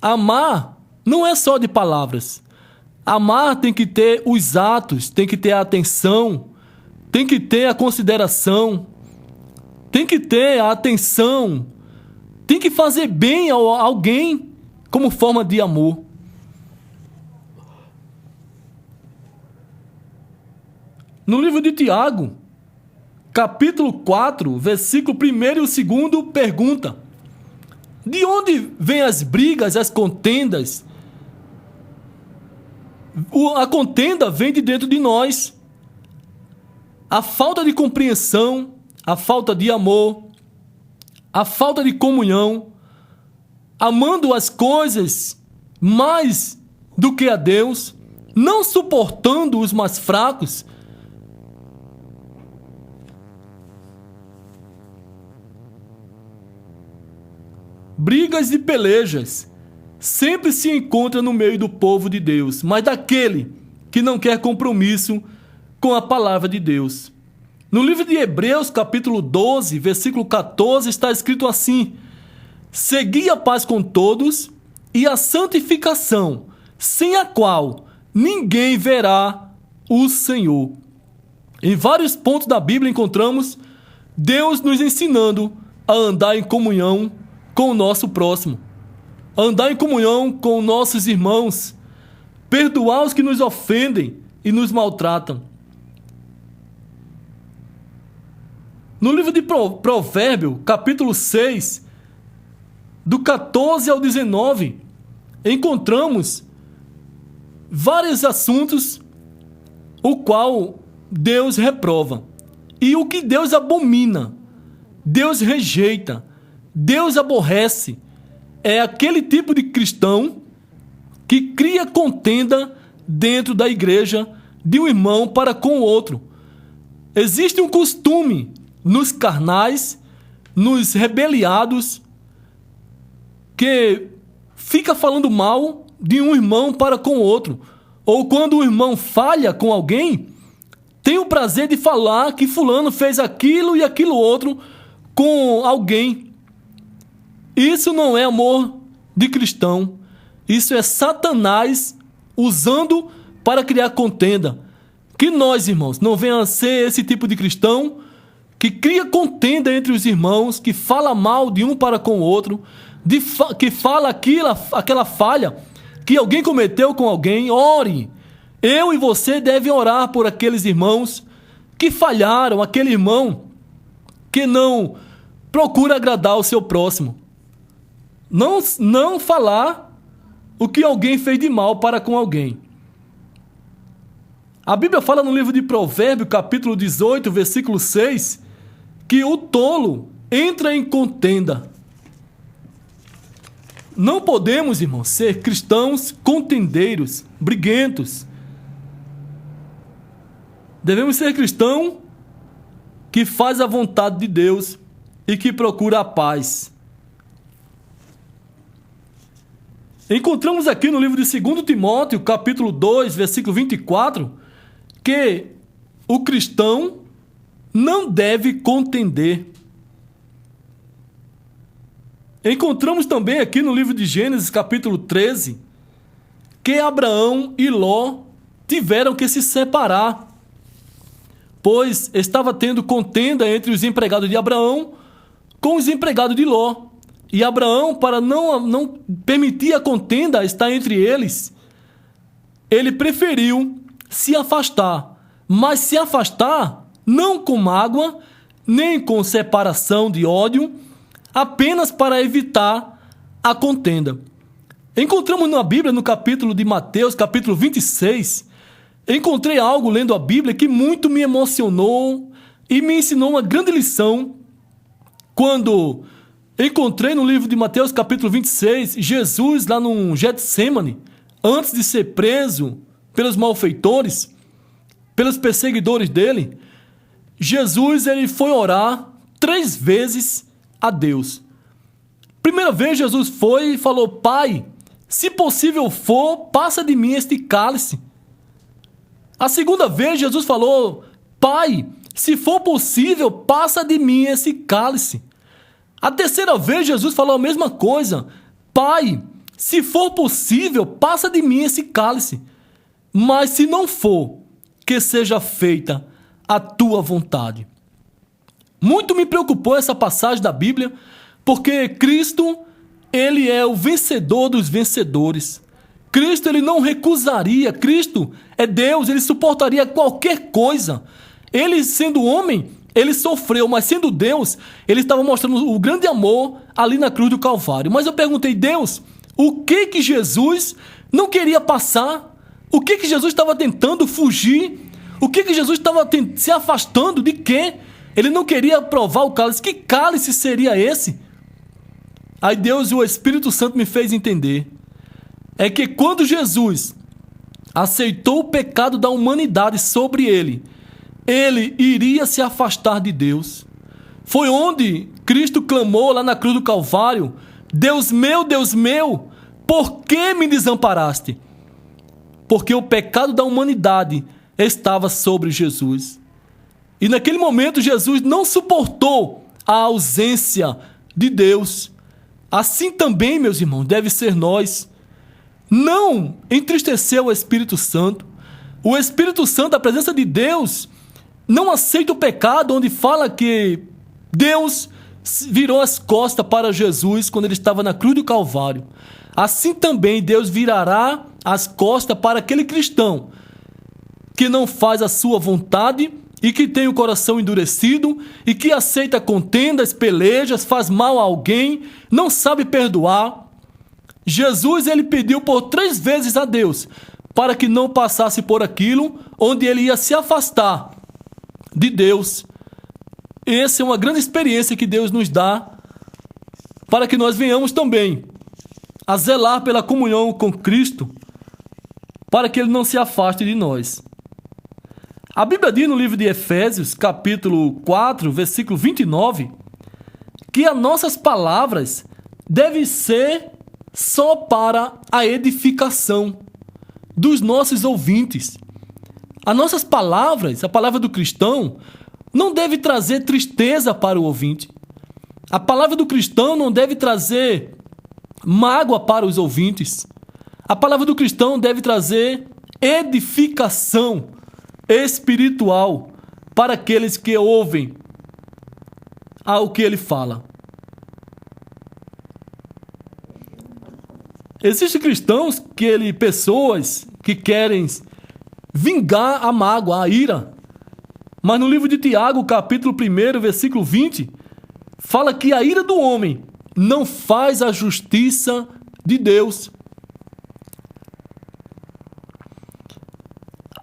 Amar não é só de palavras. Amar tem que ter os atos, tem que ter a atenção, tem que ter a consideração, tem que ter a atenção, tem que fazer bem a alguém como forma de amor. No livro de Tiago, capítulo 4, versículo 1 e o 2, pergunta: de onde vêm as brigas, as contendas? A contenda vem de dentro de nós. A falta de compreensão, a falta de amor, a falta de comunhão, amando as coisas mais do que a Deus, não suportando os mais fracos. Brigas e pelejas sempre se encontram no meio do povo de Deus, mas daquele que não quer compromisso com a palavra de Deus. No livro de Hebreus, capítulo 12, versículo 14, está escrito assim: segui a paz com todos e a santificação, sem a qual ninguém verá o Senhor. Em vários pontos da Bíblia encontramos Deus nos ensinando a andar em comunhão com o nosso próximo, andar em comunhão com nossos irmãos, perdoar os que nos ofendem e nos maltratam. No livro de Provérbio, capítulo 6, do 14 ao 19, encontramos vários assuntos o qual Deus reprova. E o que Deus abomina, Deus rejeita, Deus aborrece, é aquele tipo de cristão que cria contenda dentro da igreja de um irmão para com o outro. Existe um costume nos carnais, nos rebeliados, que fica falando mal de um irmão para com o outro. Ou quando o irmão falha com alguém, tem o prazer de falar que fulano fez aquilo e aquilo outro com alguém. Isso não é amor de cristão. Isso é Satanás usando para criar contenda. Que nós, irmãos, não venham a ser esse tipo de cristão que cria contenda entre os irmãos, que fala mal de um para com o outro, que fala aquela falha que alguém cometeu com alguém. Ore. Eu e você devem orar por aqueles irmãos que falharam, aquele irmão que não procura agradar o seu próximo. Não falar o que alguém fez de mal para com alguém. A Bíblia fala no livro de Provérbios, capítulo 18, versículo 6, que o tolo entra em contenda. Não podemos, irmãos, ser cristãos contendeiros, briguentos. Devemos ser cristão que faz a vontade de Deus e que procura a paz. Encontramos aqui no livro de 2 Timóteo, capítulo 2, versículo 24, que o cristão não deve contender. Encontramos também aqui no livro de Gênesis, capítulo 13, que Abraão e Ló tiveram que se separar, pois estava tendo contenda entre os empregados de Abraão com os empregados de Ló. E Abraão, para não permitir a contenda estar entre eles, ele preferiu se afastar, mas se afastar não com mágoa, nem com separação de ódio, apenas para evitar a contenda. Encontramos na Bíblia, no capítulo de Mateus, capítulo 26, encontrei algo lendo a Bíblia que muito me emocionou e me ensinou uma grande lição. Quando encontrei no livro de Mateus, capítulo 26, Jesus lá no Getsêmani, antes de ser preso pelos malfeitores, pelos perseguidores dele, Jesus ele foi orar 3 vezes a Deus. Primeira vez Jesus foi e falou: Pai, se possível for, passa de mim este cálice. A segunda vez Jesus falou: Pai, se for possível, passa de mim esse cálice. A terceira vez Jesus falou a mesma coisa: Pai, se for possível, passa de mim esse cálice. Mas se não for, que seja feita a tua vontade. Muito me preocupou essa passagem da Bíblia, porque Cristo, ele é o vencedor dos vencedores. Cristo, ele não recusaria. Cristo é Deus, ele suportaria qualquer coisa. Ele, sendo homem, ele sofreu, mas sendo Deus, ele estava mostrando o grande amor ali na cruz do Calvário. Mas eu perguntei: Deus, o que Jesus não queria passar? O que Jesus estava tentando fugir? O que Jesus estava se afastando de quê? Ele não queria provar o cálice. Que cálice seria esse? Aí Deus e o Espírito Santo me fez entender. É que quando Jesus aceitou o pecado da humanidade sobre ele, ele iria se afastar de Deus. Foi onde Cristo clamou lá na cruz do Calvário: Deus meu, por que me desamparaste? Porque o pecado da humanidade estava sobre Jesus. E naquele momento Jesus não suportou a ausência de Deus. Assim também, meus irmãos, deve ser nós. Não entristecer o Espírito Santo. O Espírito Santo, a presença de Deus, não aceita o pecado, onde fala que Deus virou as costas para Jesus quando ele estava na cruz do Calvário. Assim também Deus virará as costas para aquele cristão que não faz a sua vontade e que tem o coração endurecido e que aceita contendas, pelejas, faz mal a alguém, não sabe perdoar. Jesus, ele pediu por 3 vezes a Deus para que não passasse por aquilo onde ele ia se afastar de Deus. Essa é uma grande experiência que Deus nos dá para que nós venhamos também a zelar pela comunhão com Cristo, para que ele não se afaste de nós. A Bíblia diz no livro de Efésios, capítulo 4, versículo 29, que as nossas palavras devem ser só para a edificação dos nossos ouvintes. As nossas palavras, a palavra do cristão, não deve trazer tristeza para o ouvinte. A palavra do cristão não deve trazer mágoa para os ouvintes. A palavra do cristão deve trazer edificação espiritual para aqueles que ouvem ao que ele fala. Existem cristãos pessoas que querem vingar a mágoa, a ira. Mas no livro de Tiago, capítulo 1, versículo 20, fala que a ira do homem não faz a justiça de Deus.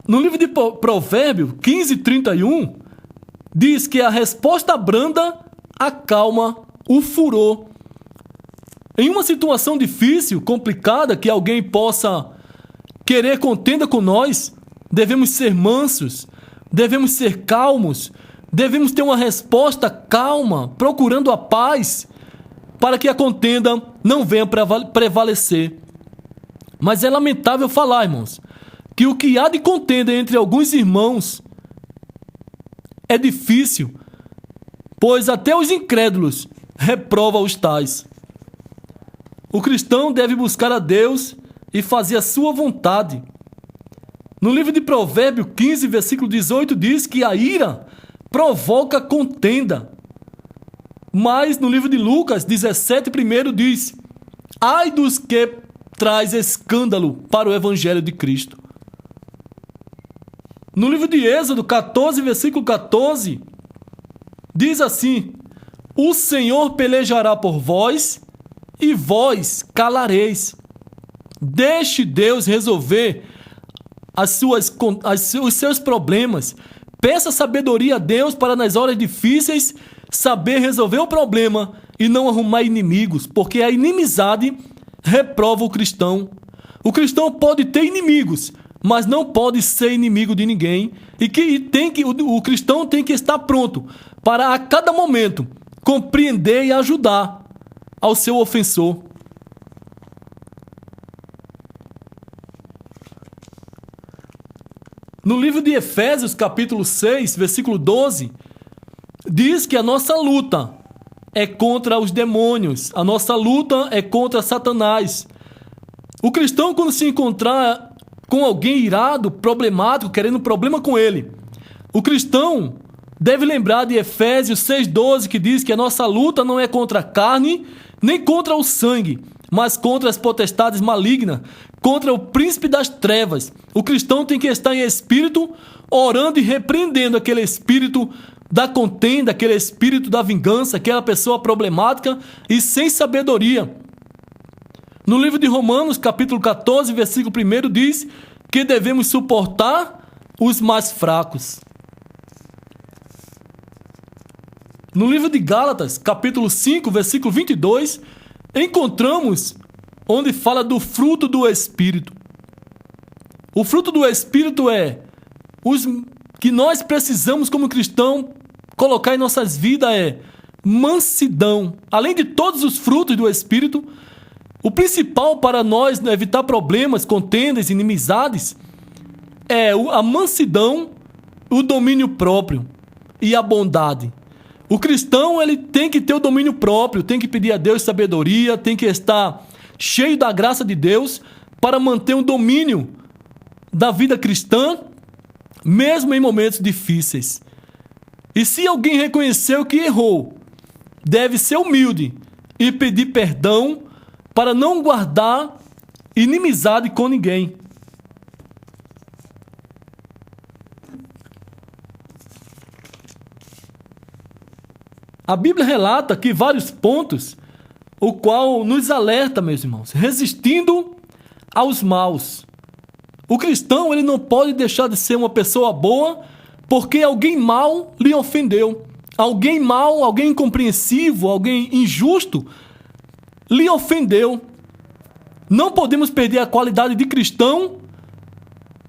No livro de Provérbios 15:31, diz que a resposta branda acalma o furor. Em uma situação difícil, complicada, que alguém possa querer contenda com nós, devemos ser mansos, devemos ser calmos, devemos ter uma resposta calma, procurando a paz, para que a contenda não venha prevalecer. Mas é lamentável falar, irmãos, que o que há de contenda entre alguns irmãos é difícil, pois até os incrédulos reprovam os tais. O cristão deve buscar a Deus e fazer a sua vontade. No livro de Provérbios 15, versículo 18, diz que a ira provoca contenda. Mas no livro de Lucas 17, primeiro diz: ai dos que traz escândalo para o evangelho de Cristo. No livro de Êxodo 14, versículo 14, diz assim: o Senhor pelejará por vós e vós calareis. Deixe Deus resolver os seus problemas. Peça sabedoria a Deus para nas horas difíceis saber resolver o problema e não arrumar inimigos, porque a inimizade reprova o cristão. O cristão pode ter inimigos, mas não pode ser inimigo de ninguém, o cristão tem que estar pronto para a cada momento compreender e ajudar ao seu ofensor. No livro de Efésios, capítulo 6, versículo 12, diz que a nossa luta é contra os demônios, a nossa luta é contra Satanás. O cristão, quando se encontrar com alguém irado, problemático, querendo um problema com ele, o cristão deve lembrar de Efésios 6,12, que diz que a nossa luta não é contra a carne, nem contra o sangue, mas contra as potestades malignas, contra o príncipe das trevas. O cristão tem que estar em espírito, orando e repreendendo aquele espírito da contenda, aquele espírito da vingança, aquela pessoa problemática e sem sabedoria. No livro de Romanos, capítulo 14, versículo 1, diz que devemos suportar os mais fracos. No livro de Gálatas, capítulo 5, versículo 22, encontramos onde fala do fruto do Espírito. O fruto do Espírito é os que nós precisamos como cristão colocar em nossas vidas é mansidão. Além de todos os frutos do Espírito, o principal para nós evitar problemas, contendas, inimizades é a mansidão, o domínio próprio e a bondade. O cristão ele tem que ter o domínio próprio, tem que pedir a Deus sabedoria, tem que estar cheio da graça de Deus para manter o domínio da vida cristã, mesmo em momentos difíceis. E se alguém reconheceu que errou, deve ser humilde e pedir perdão para não guardar inimizade com ninguém. A Bíblia relata aqui vários pontos, o qual nos alerta, meus irmãos, resistindo aos maus. O cristão ele não pode deixar de ser uma pessoa boa porque alguém mau lhe ofendeu. Alguém mau, alguém incompreensivo, alguém injusto lhe ofendeu. Não podemos perder a qualidade de cristão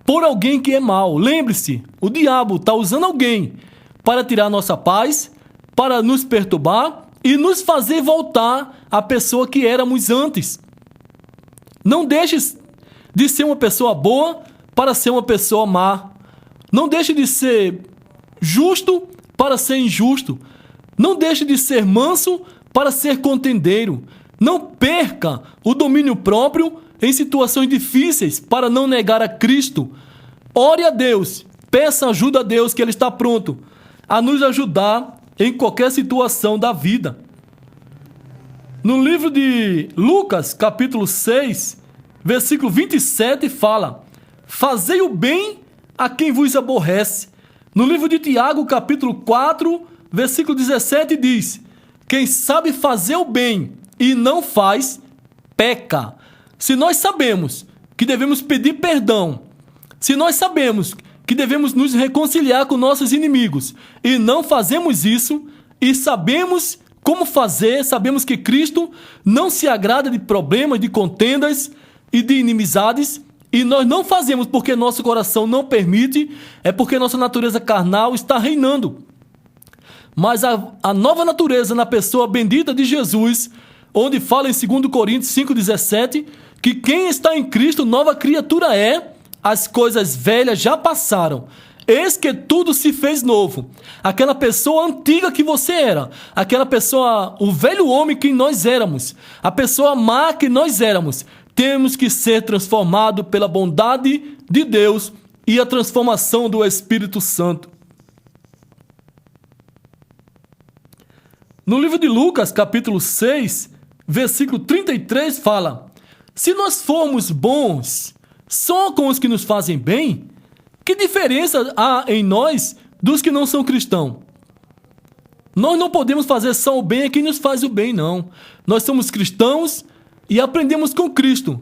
por alguém que é mau. Lembre-se, o diabo está usando alguém para tirar nossa paz, para nos perturbar e nos fazer voltar à pessoa que éramos antes. Não deixe de ser uma pessoa boa para ser uma pessoa má. Não deixe de ser justo para ser injusto. Não deixe de ser manso para ser contendeiro. Não perca o domínio próprio em situações difíceis para não negar a Cristo. Ore a Deus, peça ajuda a Deus, que Ele está pronto a nos ajudar em qualquer situação da vida. No livro de Lucas, capítulo 6, versículo 27, fala: fazei o bem a quem vos aborrece. No livro de Tiago, capítulo 4, versículo 17, diz: quem sabe fazer o bem e não faz, peca. Se nós sabemos que devemos pedir perdão, se nós sabemos que devemos nos reconciliar com nossos inimigos e não fazemos isso, e sabemos como fazer, sabemos que Cristo não se agrada de problemas, de contendas e de inimizades, e nós não fazemos porque nosso coração não permite, é porque nossa natureza carnal está reinando. Mas a nova natureza na pessoa bendita de Jesus, onde fala em 2 Coríntios 5,17, que quem está em Cristo, nova criatura é, as coisas velhas já passaram. Eis que tudo se fez novo. Aquela pessoa antiga que você era, aquela pessoa, o velho homem que nós éramos, a pessoa má que nós éramos, temos que ser transformados pela bondade de Deus e a transformação do Espírito Santo. No livro de Lucas, capítulo 6, versículo 33, fala: se nós formos bons só com os que nos fazem bem, que diferença há em nós dos que não são cristãos? Nós não podemos fazer só o bem a quem nos faz o bem, não. Nós somos cristãos e aprendemos com Cristo.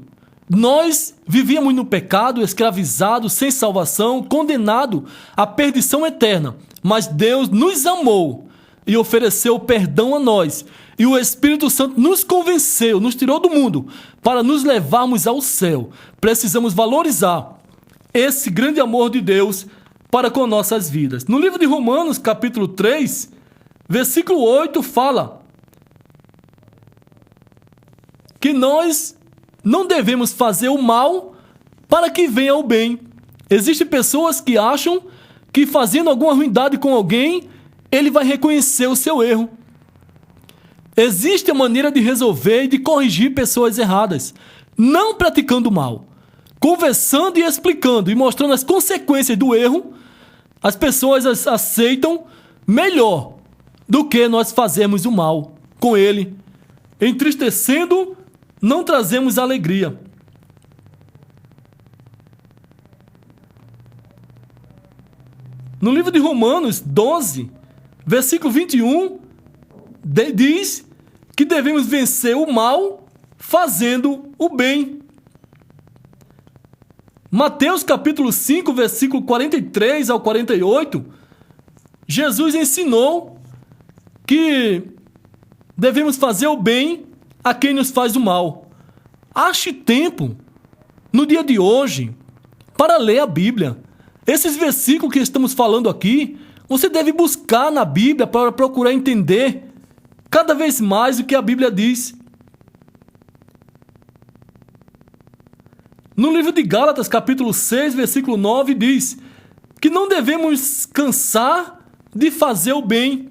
Nós vivíamos no pecado, escravizados, sem salvação, condenados à perdição eterna. Mas Deus nos amou e ofereceu perdão a nós. E o Espírito Santo nos convenceu, nos tirou do mundo para nos levarmos ao céu. Precisamos valorizar esse grande amor de Deus para com nossas vidas. No livro de Romanos, capítulo 3, versículo 8, fala que nós não devemos fazer o mal para que venha o bem. Existem pessoas que acham que fazendo alguma ruindade com alguém, ele vai reconhecer o seu erro. Existe a maneira de resolver e de corrigir pessoas erradas, não praticando mal. Conversando e explicando e mostrando as consequências do erro, as pessoas aceitam melhor do que nós fazermos o mal com ele. Entristecendo, não trazemos alegria. No livro de Romanos 12, versículo 21, diz que devemos vencer o mal fazendo o bem. Mateus capítulo 5, versículo 43 ao 48, Jesus ensinou que devemos fazer o bem a quem nos faz o mal. Ache tempo, no dia de hoje, para ler a Bíblia. Esses versículos que estamos falando aqui, você deve buscar na Bíblia para procurar entender cada vez mais o que a Bíblia diz. No livro de Gálatas, capítulo 6, versículo 9, diz que não devemos cansar de fazer o bem.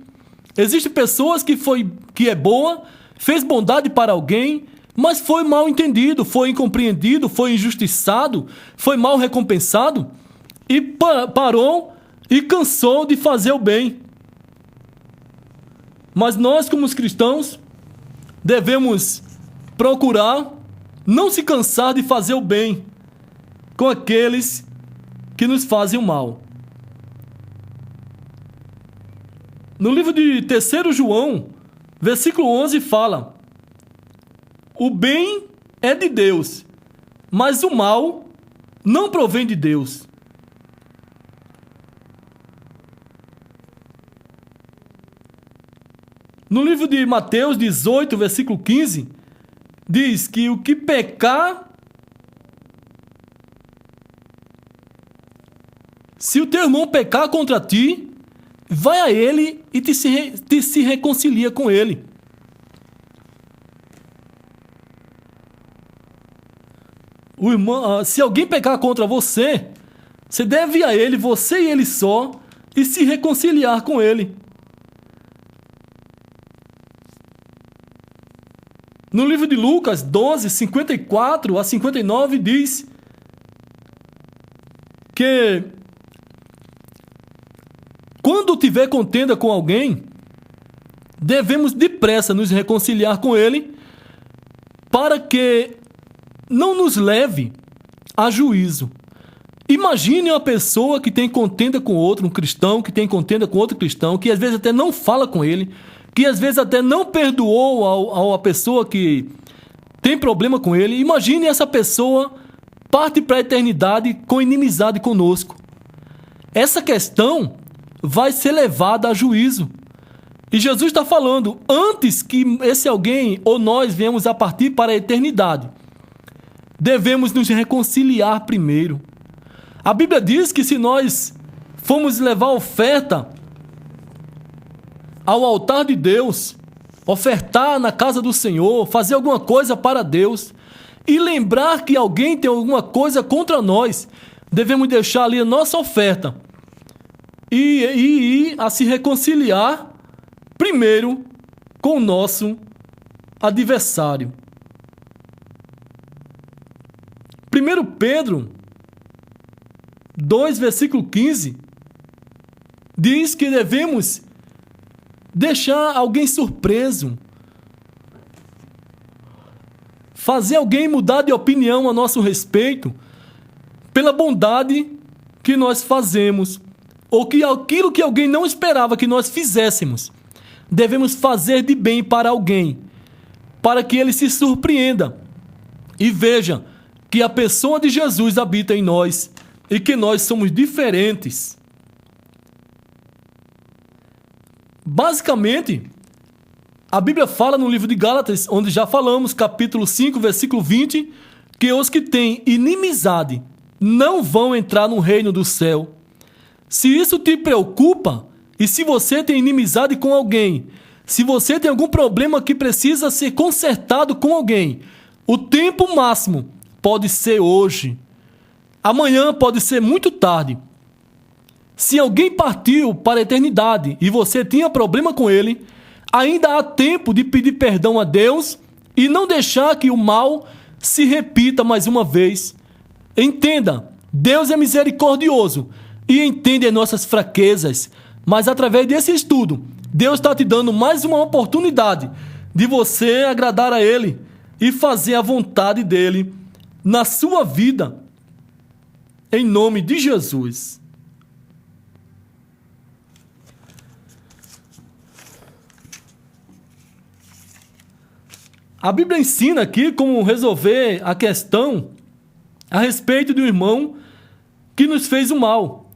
Existem pessoas que é boa, fez bondade para alguém, mas foi mal entendido, foi incompreendido, foi injustiçado, foi mal recompensado e parou e cansou de fazer o bem. Mas nós, como os cristãos, devemos procurar não se cansar de fazer o bem com aqueles que nos fazem o mal. No livro de 3 João, versículo 11, fala: o bem é de Deus, mas o mal não provém de Deus. No livro de Mateus 18, versículo 15, diz que o que pecar, se o teu irmão pecar contra ti, vai a ele e te se reconcilia com ele. O irmão, se alguém pecar contra você, você deve ir a ele, você e ele só, e se reconciliar com ele. No livro de Lucas 12, 54 a 59, diz que quando tiver contenda com alguém, devemos depressa nos reconciliar com ele, para que não nos leve a juízo. Imagine uma pessoa que tem contenda com outro, um cristão que tem contenda com outro cristão, que às vezes até não fala com ele, que às vezes até não perdoou a pessoa que tem problema com ele. Imagine essa pessoa parte para a eternidade com inimizade conosco. Essa questão vai ser levada a juízo. E Jesus está falando, antes que esse alguém ou nós venhamos a partir para a eternidade, devemos nos reconciliar primeiro. A Bíblia diz que se nós formos levar oferta ao altar de Deus, ofertar na casa do Senhor, fazer alguma coisa para Deus, e lembrar que alguém tem alguma coisa contra nós, devemos deixar ali a nossa oferta e ir a se reconciliar primeiro com o nosso adversário. 1 Pedro 2, versículo 15, diz que devemos deixar alguém surpreso, fazer alguém mudar de opinião a nosso respeito, pela bondade que nós fazemos, ou que aquilo que alguém não esperava que nós fizéssemos. Devemos fazer de bem para alguém, para que ele se surpreenda e veja que a pessoa de Jesus habita em nós e que nós somos diferentes. Basicamente, a Bíblia fala no livro de Gálatas, onde já falamos, capítulo 5, versículo 20, que os que têm inimizade não vão entrar no reino do céu. Se isso te preocupa, e se você tem inimizade com alguém, se você tem algum problema que precisa ser consertado com alguém, o tempo máximo pode ser hoje. Amanhã pode ser muito tarde. Se alguém partiu para a eternidade e você tinha problema com ele, ainda há tempo de pedir perdão a Deus e não deixar que o mal se repita mais uma vez. Entenda, Deus é misericordioso e entende as nossas fraquezas, mas através desse estudo, Deus está te dando mais uma oportunidade de você agradar a Ele e fazer a vontade dEle na sua vida, em nome de Jesus. A Bíblia ensina aqui como resolver a questão a respeito de um irmão que nos fez o mal.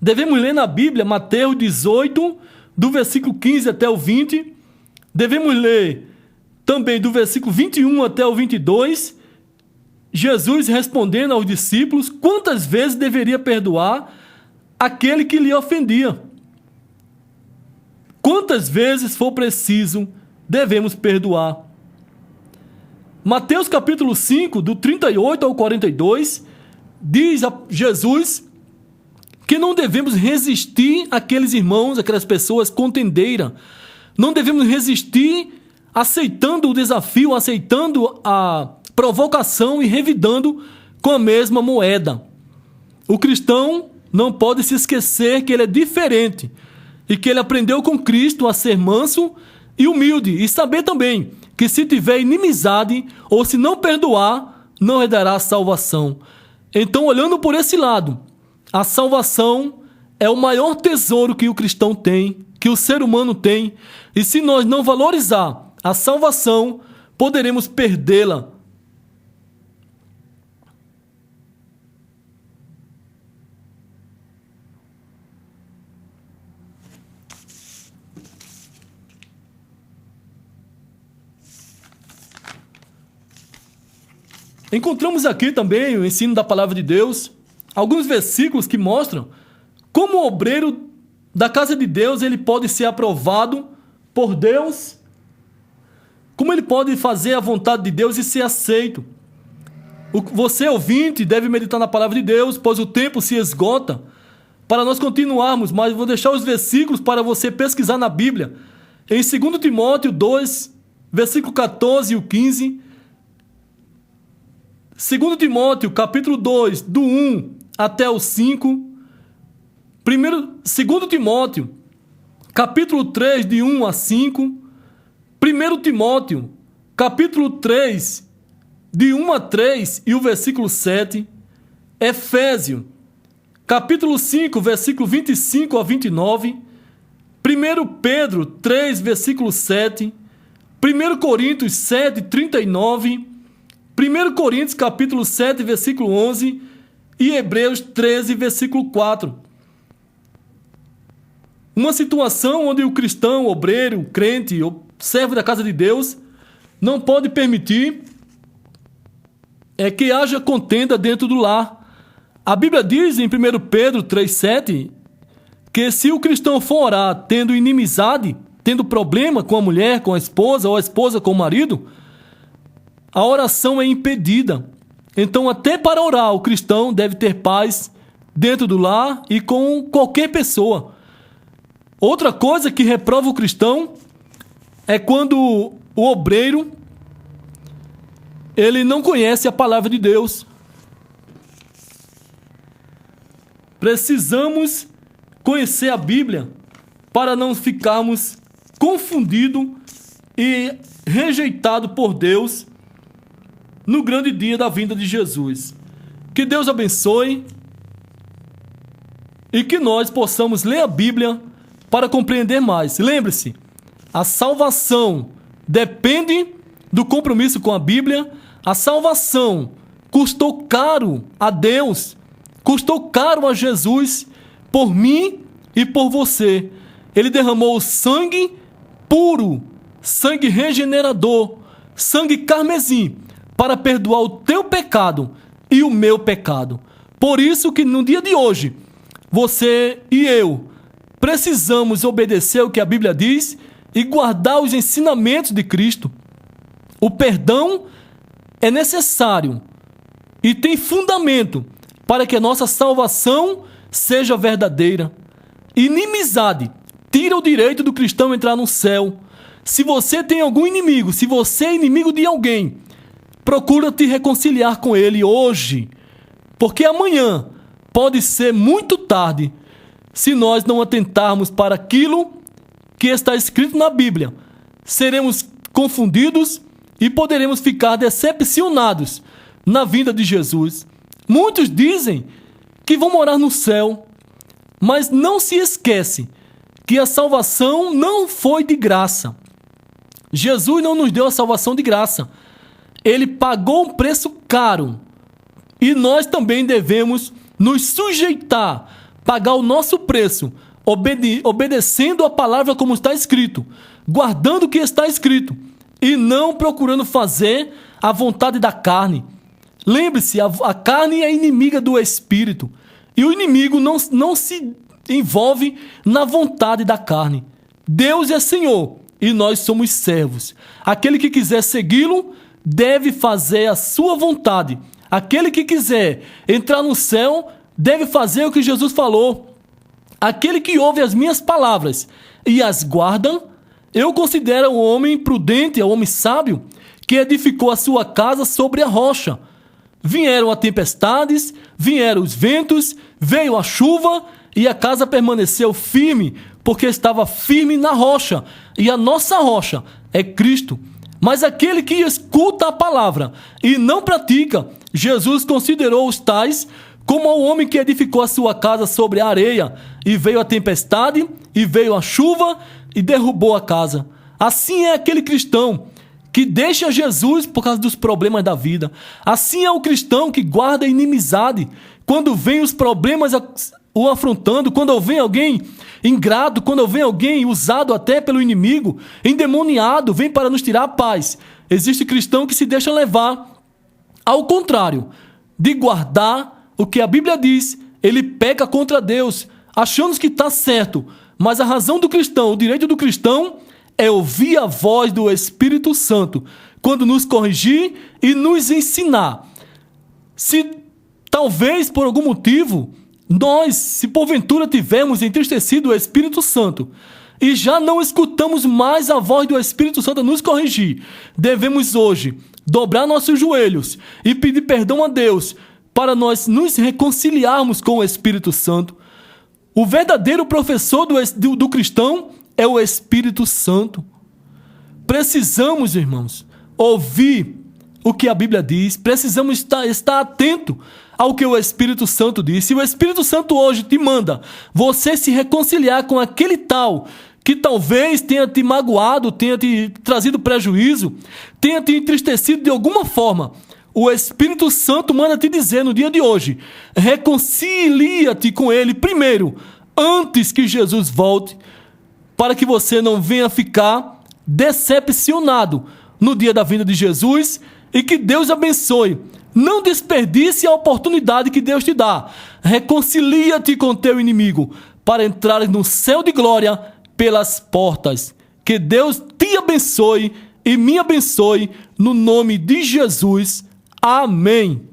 Devemos ler na Bíblia Mateus 18, do versículo 15 até o 20. Devemos ler também do versículo 21 até o 22. Jesus respondendo aos discípulos quantas vezes deveria perdoar aquele que lhe ofendia. Quantas vezes for preciso, devemos perdoar. Mateus capítulo 5, do 38 ao 42, diz a Jesus que não devemos resistir àqueles irmãos, aquelas pessoas contendeiras. Não devemos resistir aceitando o desafio, aceitando a provocação e revidando com a mesma moeda. O cristão não pode se esquecer que ele é diferente e que ele aprendeu com Cristo a ser manso e humilde, e saber também que se tiver inimizade ou se não perdoar, não herdará a salvação. Então, olhando por esse lado, a salvação é o maior tesouro que o cristão tem, que o ser humano tem, e se nós não valorizar a salvação, poderemos perdê-la. Encontramos aqui também o ensino da palavra de Deus, alguns versículos que mostram como o obreiro da casa de Deus ele pode ser aprovado por Deus, como ele pode fazer a vontade de Deus e ser aceito. Você, ouvinte, deve meditar na palavra de Deus, pois o tempo se esgota para nós continuarmos, mas vou deixar os versículos para você pesquisar na Bíblia. Em 2 Timóteo 2, versículo 14 e o 15, 2 Timóteo, capítulo 2, do 1 até o 5. 2 Timóteo, capítulo 3, de 1 a 5. 1 Timóteo, capítulo 3, de 1 a 3 e o versículo 7. Efésios, capítulo 5, versículo 25 a 29. 1 Pedro 3, versículo 7. 1 Coríntios 7, 39. 1 Coríntios capítulo 7, versículo 11 e Hebreus 13, versículo 4. Uma situação onde o cristão, o obreiro, o crente, o servo da casa de Deus não pode permitir que haja contenda dentro do lar. A Bíblia diz em 1 Pedro 3,7 que se o cristão for orar tendo inimizade, tendo problema com a mulher, com a esposa ou a esposa com o marido, a oração é impedida. Então, até para orar, o cristão deve ter paz dentro do lar e com qualquer pessoa. Outra coisa que reprova o cristão é quando o obreiro ele não conhece a palavra de Deus. Precisamos conhecer a Bíblia para não ficarmos confundidos e rejeitados por Deus no grande dia da vinda de Jesus. Que Deus abençoe e que nós possamos ler a Bíblia para compreender mais. Lembre-se, a salvação depende do compromisso com a Bíblia. A salvação custou caro a Deus, custou caro a Jesus, por mim e por você. Ele derramou sangue puro, sangue regenerador, sangue carmesim, para perdoar o teu pecado e o meu pecado. Por isso que no dia de hoje, você e eu precisamos obedecer o que a Bíblia diz e guardar os ensinamentos de Cristo. O perdão é necessário e tem fundamento para que a nossa salvação seja verdadeira. Inimizade tira o direito do cristão entrar no céu. Se você tem algum inimigo, se você é inimigo de alguém, procura te reconciliar com ele hoje, porque amanhã pode ser muito tarde se nós não atentarmos para aquilo que está escrito na Bíblia. Seremos confundidos e poderemos ficar decepcionados na vinda de Jesus. Muitos dizem que vão morar no céu, mas não se esquece que a salvação não foi de graça. Jesus não nos deu a salvação de graça. Ele pagou um preço caro e nós também devemos nos sujeitar, pagar o nosso preço, obedecendo a palavra como está escrito, guardando o que está escrito e não procurando fazer a vontade da carne. Lembre-se, a carne é inimiga do espírito e o inimigo não se envolve na vontade da carne. Deus é Senhor e nós somos servos. Aquele que quiser segui-lo deve fazer a sua vontade. Aquele que quiser entrar no céu deve fazer o que Jesus falou. Aquele que ouve as minhas palavras e as guarda, eu considero o homem prudente, o homem sábio, que edificou a sua casa sobre a rocha. Vieram as tempestades, vieram os ventos, veio a chuva e a casa permaneceu firme, porque estava firme na rocha. E a nossa rocha é Cristo. Mas aquele que escuta a palavra e não pratica, Jesus considerou os tais como o homem que edificou a sua casa sobre a areia, e veio a tempestade, e veio a chuva, e derrubou a casa. Assim é aquele cristão que deixa Jesus por causa dos problemas da vida. Assim é o cristão que guarda a inimizade. Quando vem os problemas o afrontando, quando vem alguém ingrato, quando vem alguém usado até pelo inimigo, endemoniado, vem para nos tirar a paz. Existe cristão que se deixa levar ao contrário de guardar o que a Bíblia diz. Ele peca contra Deus, achando que está certo. Mas a razão do cristão, o direito do cristão, é ouvir a voz do Espírito Santo quando nos corrigir e nos ensinar. Se talvez por algum motivo nós, se porventura tivermos entristecido o Espírito Santo e já não escutamos mais a voz do Espírito Santo a nos corrigir, devemos hoje dobrar nossos joelhos e pedir perdão a Deus para nós nos reconciliarmos com o Espírito Santo. O verdadeiro professor do cristão é o Espírito Santo. Precisamos, irmãos, ouvir o que a Bíblia diz. Precisamos estar atento ao que o Espírito Santo diz. Se o Espírito Santo hoje te manda você se reconciliar com aquele tal que talvez tenha te magoado, tenha te trazido prejuízo, tenha te entristecido de alguma forma, o Espírito Santo manda te dizer no dia de hoje: reconcilia-te com ele primeiro, antes que Jesus volte, para que você não venha ficar decepcionado no dia da vinda de Jesus. E que Deus abençoe. Não desperdice a oportunidade que Deus te dá. Reconcilia-te com teu inimigo para entrar no céu de glória pelas portas. Que Deus te abençoe e me abençoe no nome de Jesus. Amém.